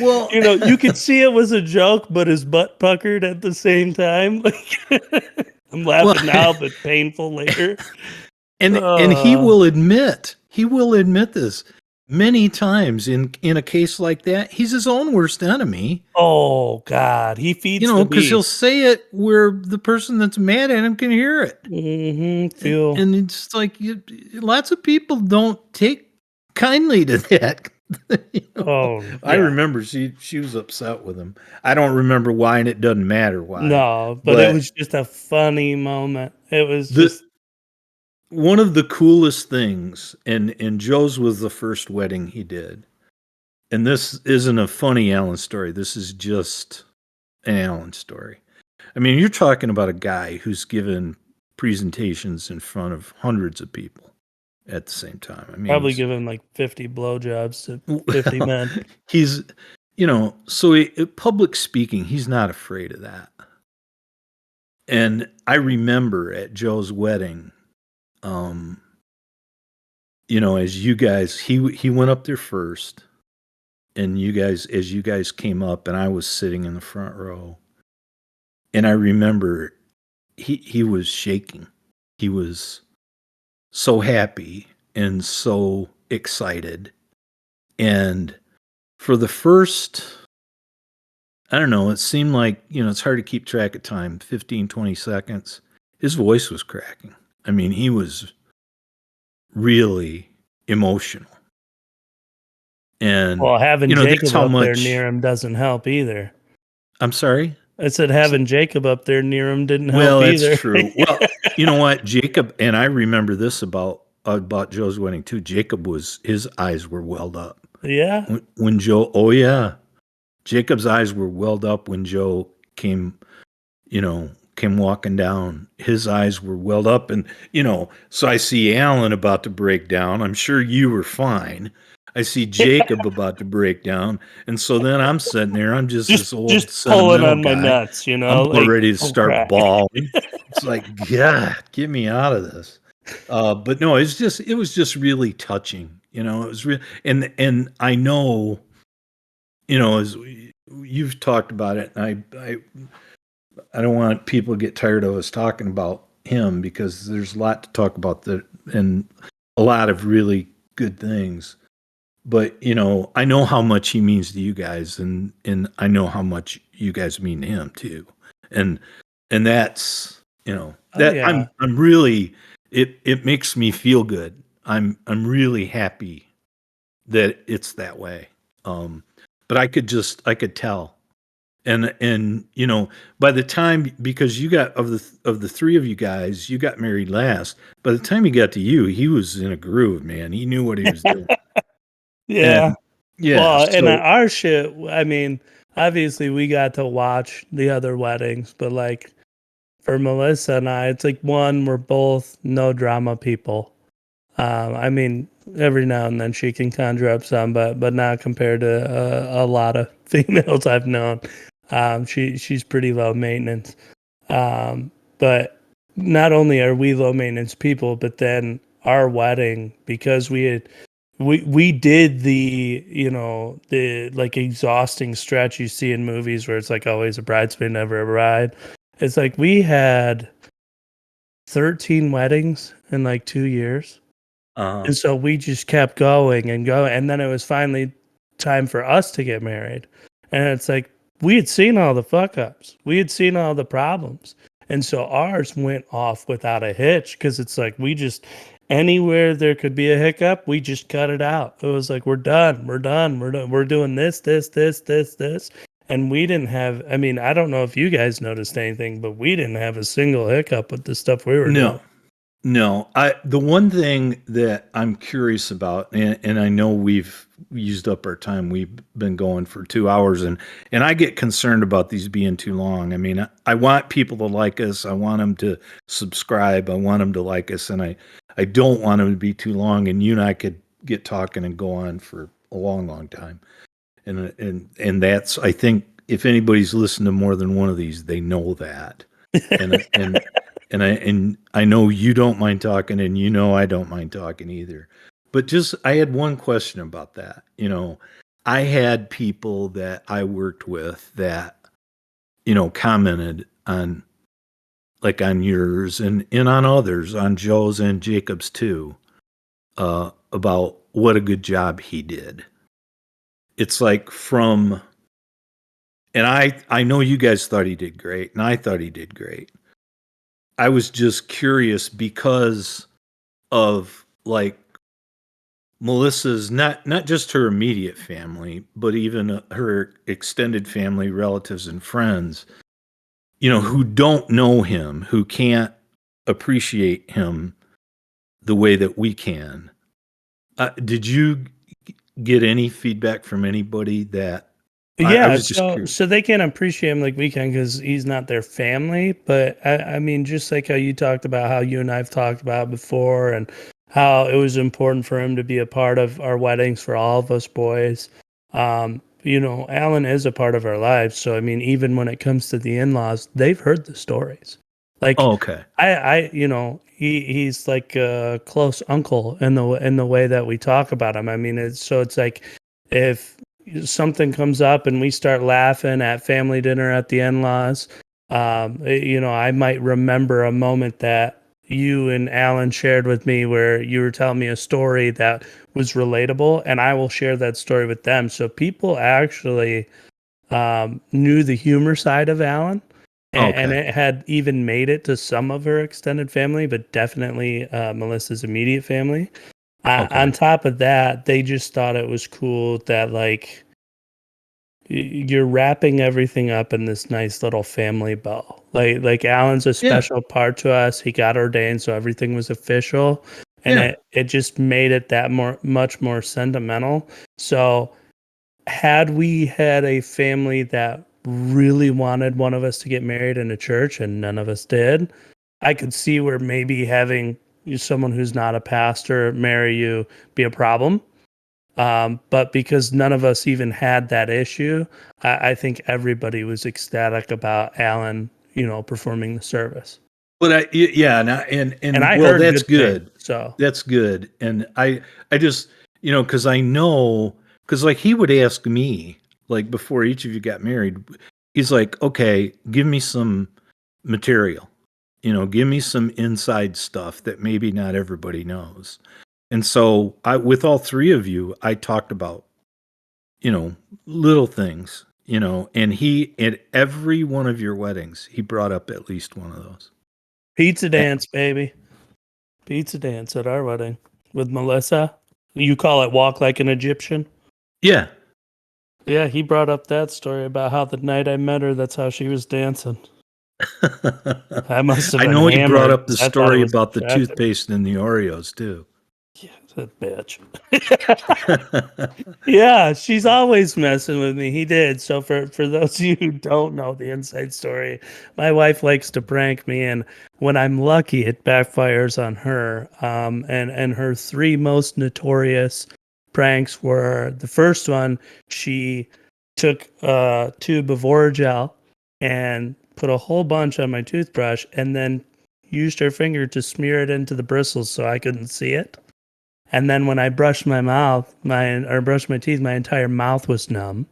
Well, you could see it was a joke, but his butt puckered at the same time. I'm laughing now, but painful later. And he will admit this many times in a case like that. He's his own worst enemy. Oh God, he feeds because he'll say it where the person that's mad at him can hear it. Mm-hmm, and it's like, lots of people don't take kindly to that. Oh, yeah. I remember she was upset with him. I don't remember why, and it doesn't matter why. No, but it was just a funny moment. It was just one of the coolest things, and Joe's was the first wedding he did. And this isn't a funny Alan story. This is just an Alan story. I mean, you're talking about a guy who's given presentations in front of hundreds of people at the same time. I mean, probably given like 50 blowjobs to 50 men. He's, public speaking, he's not afraid of that. And I remember at Joe's wedding, as you guys, he went up there first, and as you guys came up, and I was sitting in the front row, and I remember he was shaking. He was so happy and so excited. And for the first, I don't know, it seemed like, it's hard to keep track of time, 15, 20 seconds, his voice was cracking. I mean, he was really emotional. And having Jacob up there near him doesn't help either. I'm sorry? I said having Jacob up there near him didn't help either. Well, that's true. Well, you know what? Jacob, and I remember this about Joe's wedding too. His eyes were welled up. Yeah. When Joe, oh yeah. Jacob's eyes were welled up when Joe came walking down. His eyes were welled up, and so I see Alan about to break down. I'm sure you were fine. I see Jacob about to break down, and so then I'm sitting there. I'm just this old pulling on guy. my nuts, I'm ready to start bawling. It's like, God, get me out of this. But no, it was just really touching. It was real, and I know, as you've talked about it, and I don't want people to get tired of us talking about him because there's a lot to talk about and a lot of really good things. But I know how much he means to you guys, and I know how much you guys mean to him too. And that's that I'm really it makes me feel good. I'm really happy that it's that way. But I could tell. And by the time, because you got of the three of you guys, you got married last. By the time he got to you, he was in a groove, man. He knew what he was doing. Yeah. Well, so, and our shit, I mean, obviously we got to watch the other weddings, but like for Melissa and I, it's like we're both no drama people. I mean, every now and then she can conjure up some, but not compared to a lot of females I've known. She's pretty low maintenance. But not only are we low maintenance people, but then our wedding, because we did the the like exhausting stretch you see in movies where it's like always a bridesmaid, never a bride. It's like we had 13 weddings in like 2 years. And so we just kept going and going. And then it was finally time for us to get married. And it's like, we had seen all the fuck ups. We had seen all the problems. And so ours went off without a hitch because it's like, anywhere there could be a hiccup, we just cut it out. It was like, we're done. We're doing this. And we didn't have, I mean, I don't know if you guys noticed anything, but we didn't have a single hiccup with the stuff we were doing. No, the one thing that I'm curious about, and I know we've used up our time. We've been going for 2 hours, and I get concerned about these being too long. I mean, I want people to like us. I want them to subscribe. I want them to like us, and I don't want them to be too long. And you and I could get talking and go on for a long, long time. And that's, I think, if anybody's listened to more than one of these, they know that. And I know you don't mind talking, and I don't mind talking either. But I had one question about that. I had people that I worked with that, commented on, like on yours and on others, on Joe's and Jacob's too, about what a good job he did. It's like and I know you guys thought he did great, and I thought he did great. I was just curious because of like Melissa's not just her immediate family, but even her extended family, relatives, and friends, who don't know him, who can't appreciate him the way that we can. Did you get any feedback from anybody that? Yeah, so they can't appreciate him like we can because he's not their family. But I mean, just like how you talked about how you and I've talked about before, and how it was important for him to be a part of our weddings for all of us boys. Alan is a part of our lives. So I mean, even when it comes to the in-laws, they've heard the stories. Like, okay, he's like a close uncle in the way that we talk about him. I mean, it's like if something comes up and we start laughing at family dinner at the in-laws, I might remember a moment that you and Alan shared with me where you were telling me a story that was relatable, and I will share that story with them. So people actually knew the humor side of Alan, and it had even made it to some of her extended family, but definitely Melissa's immediate family. On top of that, they just thought it was cool that like you're wrapping everything up in this nice little family bow. Like Alan's a special part to us. He got ordained, so everything was official, and it just made it that much more sentimental. So had we had a family that really wanted one of us to get married in a church and none of us did, I could see where maybe having someone who's not a pastor marry you be a problem. But because none of us even had that issue, I think everybody was ecstatic about Alan, performing the service. But I heard that's good. So that's good. And I just, because I know, because like he would ask me like before each of you got married, he's like, okay, give me some material, give me some inside stuff that maybe not everybody knows. And so with all three of you, I talked about, little things, and he, at every one of your weddings, he brought up at least one of those. Pizza dance, baby. Pizza dance at our wedding with Melissa. You call it walk like an Egyptian? Yeah. Yeah, he brought up that story about how the night I met her, that's how she was dancing. I must have been I know he brought up the I story about the attractive. toothpaste and the Oreos too. Yeah, that bitch. Yeah, she's always messing with me. He did. So for those of you who don't know the inside story, my wife likes to prank me, and when I'm lucky, it backfires on her. And her three most notorious pranks were: the first one, she took a tube of Orajel and put a whole bunch on my toothbrush, and then used her finger to smear it into the bristles so I couldn't see it. And then when I brushed my brushed my teeth, my entire mouth was numb.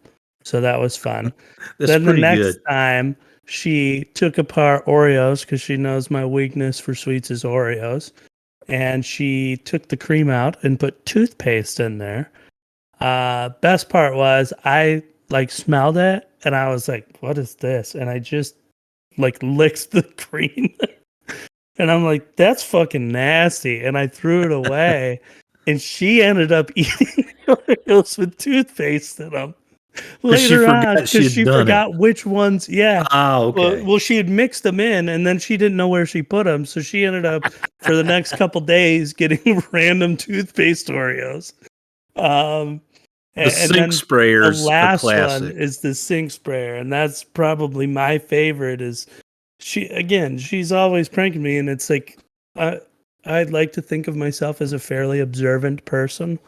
So that was fun. Then the next time, she took apart Oreos because she knows my weakness for sweets is Oreos. And she took the cream out and put toothpaste in there. Best part was I smelled it and I was like, what is this? And I just licked the cream. And I'm like, that's fucking nasty. And I threw it away. And she ended up eating Oreos with toothpaste in them later on because she forgot which ones. Yeah. Oh, okay. Well, she had mixed them in, and then she didn't know where she put them, so she ended up for the next couple days getting random toothpaste Oreos. The sink sprayer. The last one is the sink sprayer, and that's probably my favorite. Is she's always pranking me, and it's like I'd like to think of myself as a fairly observant person.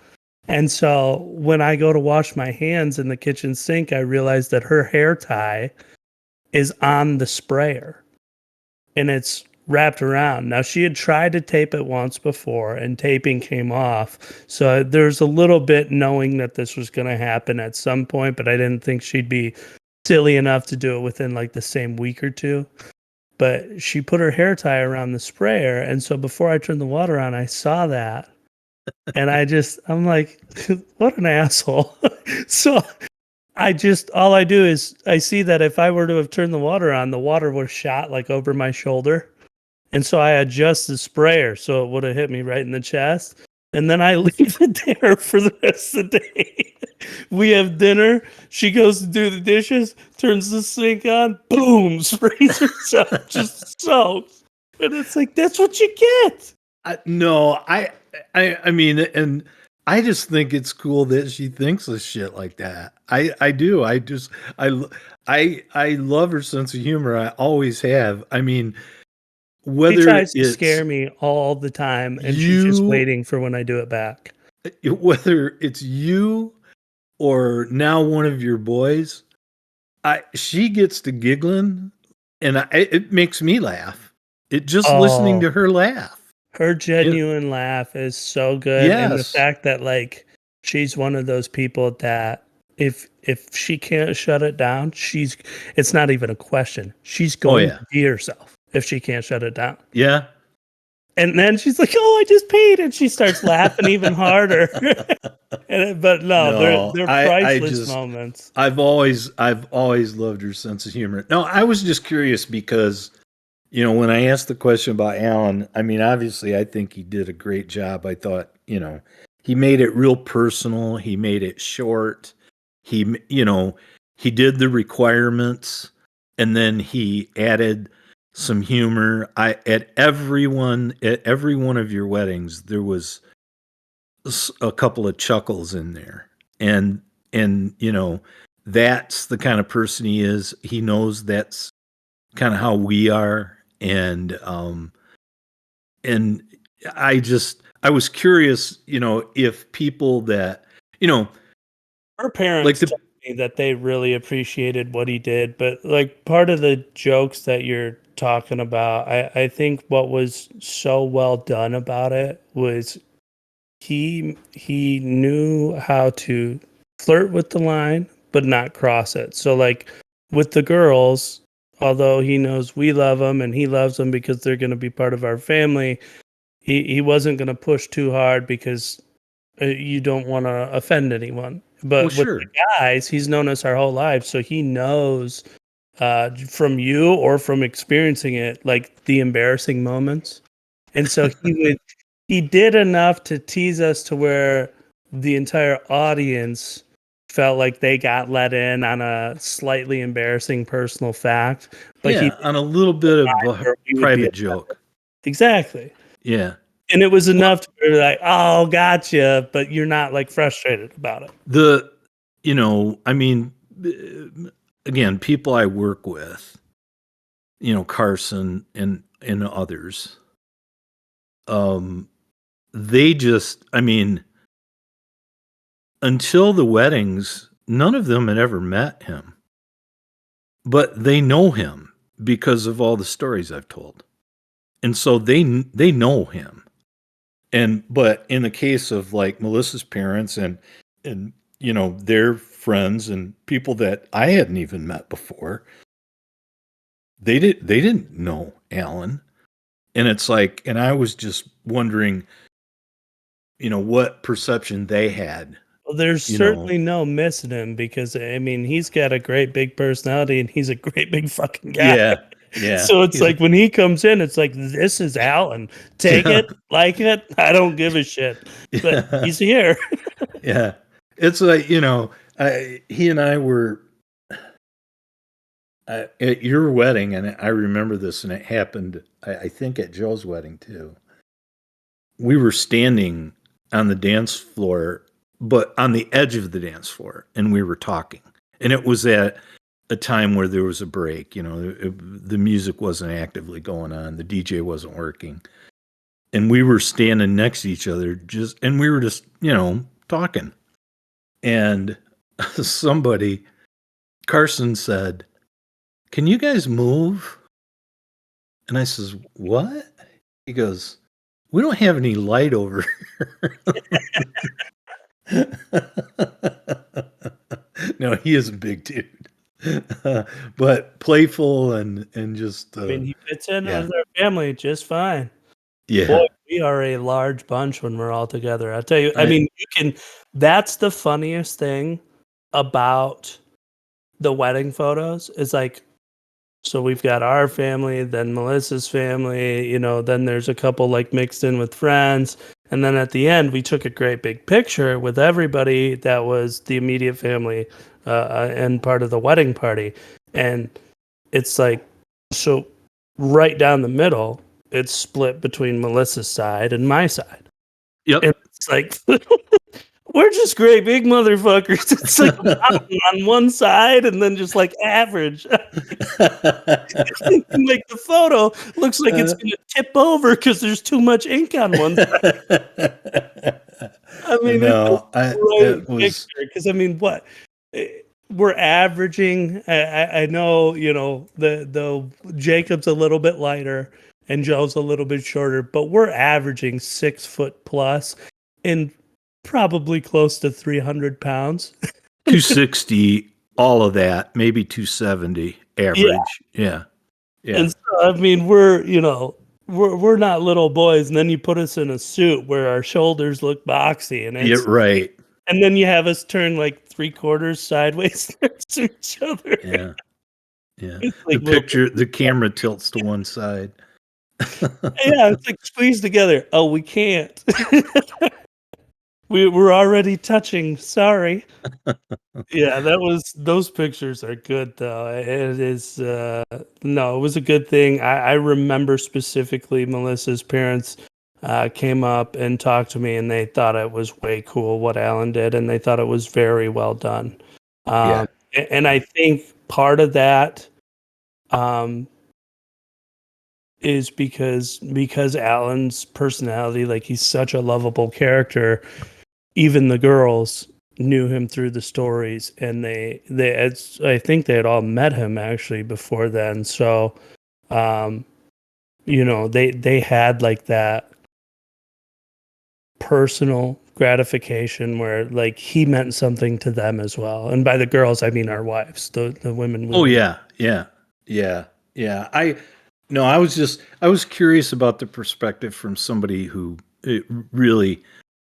And so when I go to wash my hands in the kitchen sink, I realize that her hair tie is on the sprayer and it's wrapped around. Now, she had tried to tape it once before and taping came off. So there's a little bit knowing that this was going to happen at some point, but I didn't think she'd be silly enough to do it within the same week or two. But she put her hair tie around the sprayer. And so before I turned the water on, I saw that. And I'm like, what an asshole. So all I do is I see that if I were to have turned the water on, the water would have shot over my shoulder. And so I adjust the sprayer so it would have hit me right in the chest. And then I leave it there for the rest of the day. We have dinner. She goes to do the dishes, turns the sink on, boom, sprays herself, just soaks. And it's like, that's what you get. No, I mean, and I just think it's cool that she thinks of shit like that. I do. I love her sense of humor. I always have. I mean, whether she tries to scare me all the time, and she's just waiting for when I do it back. Whether it's you or now one of your boys, she gets to giggling, and it makes me laugh. It just listening to her laugh. Her genuine laugh is so good. Yes. And the fact that she's one of those people that if she can't shut it down, it's not even a question. She's going to be herself if she can't shut it down. Yeah. And then she's like, "Oh, I just peed," and she starts laughing even harder. But no, they're priceless moments. I've always loved her sense of humor. No, I was just curious because, when I asked the question about Alan, I mean, obviously, I think he did a great job. I thought, he made it real personal. He made it short. He did the requirements, and then he added some humor. At every one of your weddings, there was a couple of chuckles in there, and that's the kind of person he is. He knows that's kind of how we are, and I was curious, if people that her parents told me that they really appreciated what he did, but part of the jokes that you're talking about, I think what was so well done about it was he knew how to flirt with the line, but not cross it. So like with the girls, although he knows we love them and he loves them because they're going to be part of our family, he wasn't going to push too hard because you don't want to offend anyone. But with the guys, he's known us our whole life, so he knows from you or from experiencing it, like the embarrassing moments. And so he did enough to tease us to where the entire audience felt like they got let in on a slightly embarrassing personal fact. But on a little bit of a private joke. Exactly. Yeah. And it was enough to be like, oh, gotcha, but you're not like frustrated about it. I mean, again, people I work with, Carson and others, they just, I mean, until the weddings, none of them had ever met him, but they know him because of all the stories I've told. And so they know him. But in the case of like Melissa's parents and their friends and people that I hadn't even met before, they didn't know Alan. And it's like, and I was just wondering, what perception they had. Well, there's certainly no missing him because I mean he's got a great big personality and he's a great big fucking guy. Yeah. So it's like when he comes in, it's like, this is Alan. Take it, like it. I don't give a shit. But he's here. Yeah. It's like, he and I were at your wedding, and I remember this, and it happened, I think, at Joe's wedding too. We were standing on the dance floor, but on the edge of the dance floor, and we were talking. And it was at a time where there was a break, the music wasn't actively going on, the DJ wasn't working, and we were standing next to each other and we were just, talking. And Carson said, "Can you guys move?" And I says, "What?" He goes, "We don't have any light over here." No, he is a big dude. But playful and just I mean, he fits in with our family just fine. Yeah. Boy, we are a large bunch when we're all together. I'll tell you, I mean, that's the funniest thing about the wedding photos is like, so we've got our family, then Melissa's family, then there's a couple like mixed in with friends. And then at the end, we took a great big picture with everybody that was the immediate family and part of the wedding party. And it's like, so right down the middle, it's split between Melissa's side and my side. Yep. And it's like, we're just great big motherfuckers. It's like on one side and then just like average. Like the photo looks like it's going to tip over because there's too much ink on one side. I mean, because I mean, what? We're averaging. I know, the Jacob's a little bit lighter and Joe's a little bit shorter, but we're averaging 6 foot plus and probably close to 300 pounds. 260, all of that, maybe 270 average. Yeah. And so, I mean, we're not little boys, and then you put us in a suit where our shoulders look boxy, and it's right. And then you have us turn like 3/4 sideways to each other. Yeah. Like the camera tilts to one side. Yeah, it's like squeezed together. Oh, we can't. We're already touching. Sorry. Yeah, those pictures are good though. It is it was a good thing. I remember specifically Melissa's parents came up and talked to me, and they thought it was way cool what Alan did, and they thought it was very well done. And I think part of that is because Alan's personality, like he's such a lovable character. Even the girls knew him through the stories, and I think they had all met him actually before then. So, they had like that personal gratification where like he meant something to them as well. And by the girls, I mean our wives, the women. Oh yeah. I was curious about the perspective from somebody who it really,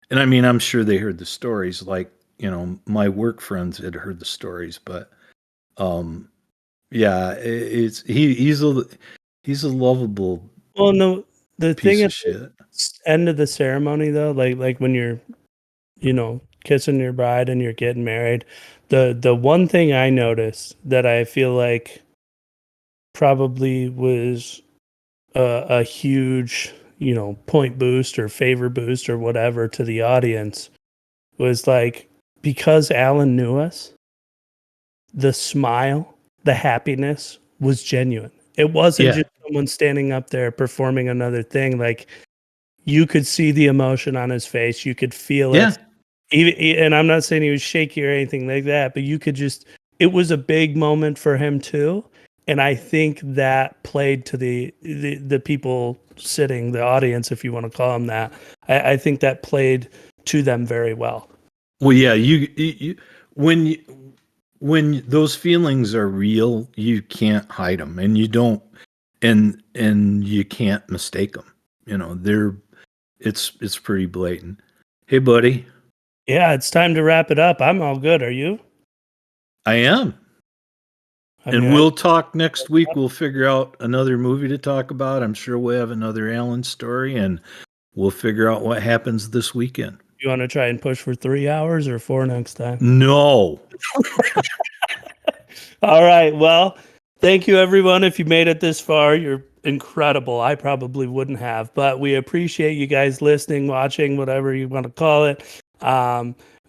and I mean, I'm sure they heard the stories, like, you know, my work friends had heard the stories, but he's a lovable. Well, no, the thing of at shit. the end of the ceremony though, like when you're, you know, kissing your bride and you're getting married, the one thing I noticed that I feel like probably was a huge, you know, point boost or favor boost or whatever to the audience was like, because Alan knew us, the smile, the happiness was genuine. It wasn't just someone standing up there performing another thing. Like, you could see the emotion on his face. You could feel it. Even, and I'm not saying he was shaky or anything like that, but you could just, it was a big moment for him too. And I think that played to the people sitting, the audience, if you want to call them that. I think that played to them very well. Well, yeah, you when those feelings are real, you can't hide them, and you don't, and you can't mistake them. You know, it's pretty blatant. Hey, buddy. Yeah, it's time to wrap it up. I'm all good. Are you? I am. And we'll talk next week. We'll figure out another movie to talk about. I'm sure we'll have another Alan story, and we'll figure out what happens this weekend. You want to try and push for 3 hours or 4 next time? No. All right. Well, thank you, everyone. If you made it this far, you're incredible. I probably wouldn't have, but we appreciate you guys listening, watching, whatever you want to call it.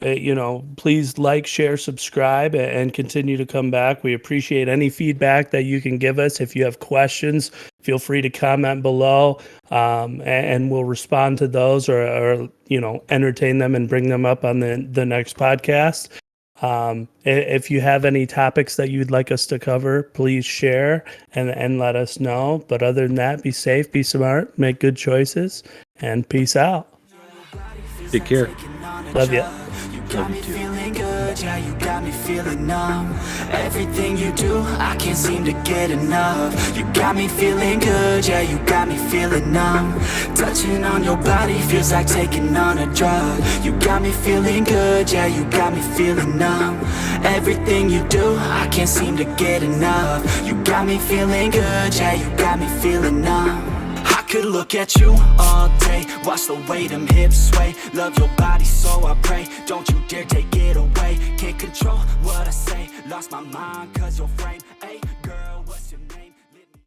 You know, please like, share, subscribe, and continue to come back. We appreciate any feedback that you can give us. If you have questions, feel free to comment below, and we'll respond to those or you know, entertain them and bring them up on the next podcast. If you have any topics that you'd like us to cover, please share and let us know. But other than that, be safe, be smart, make good choices, and peace out. Take care. Love you. Got me feeling good, yeah, you got me feeling numb. Everything you do, I can't seem to get enough. You got me feeling good, yeah, you got me feeling numb. Touching on your body feels like taking on a drug. You got me feeling good, yeah, you got me feeling numb. Everything you do, I can't seem to get enough. You got me feeling good, yeah, you got me feeling numb. I could look at you all day, watch the way them hips sway. Love your body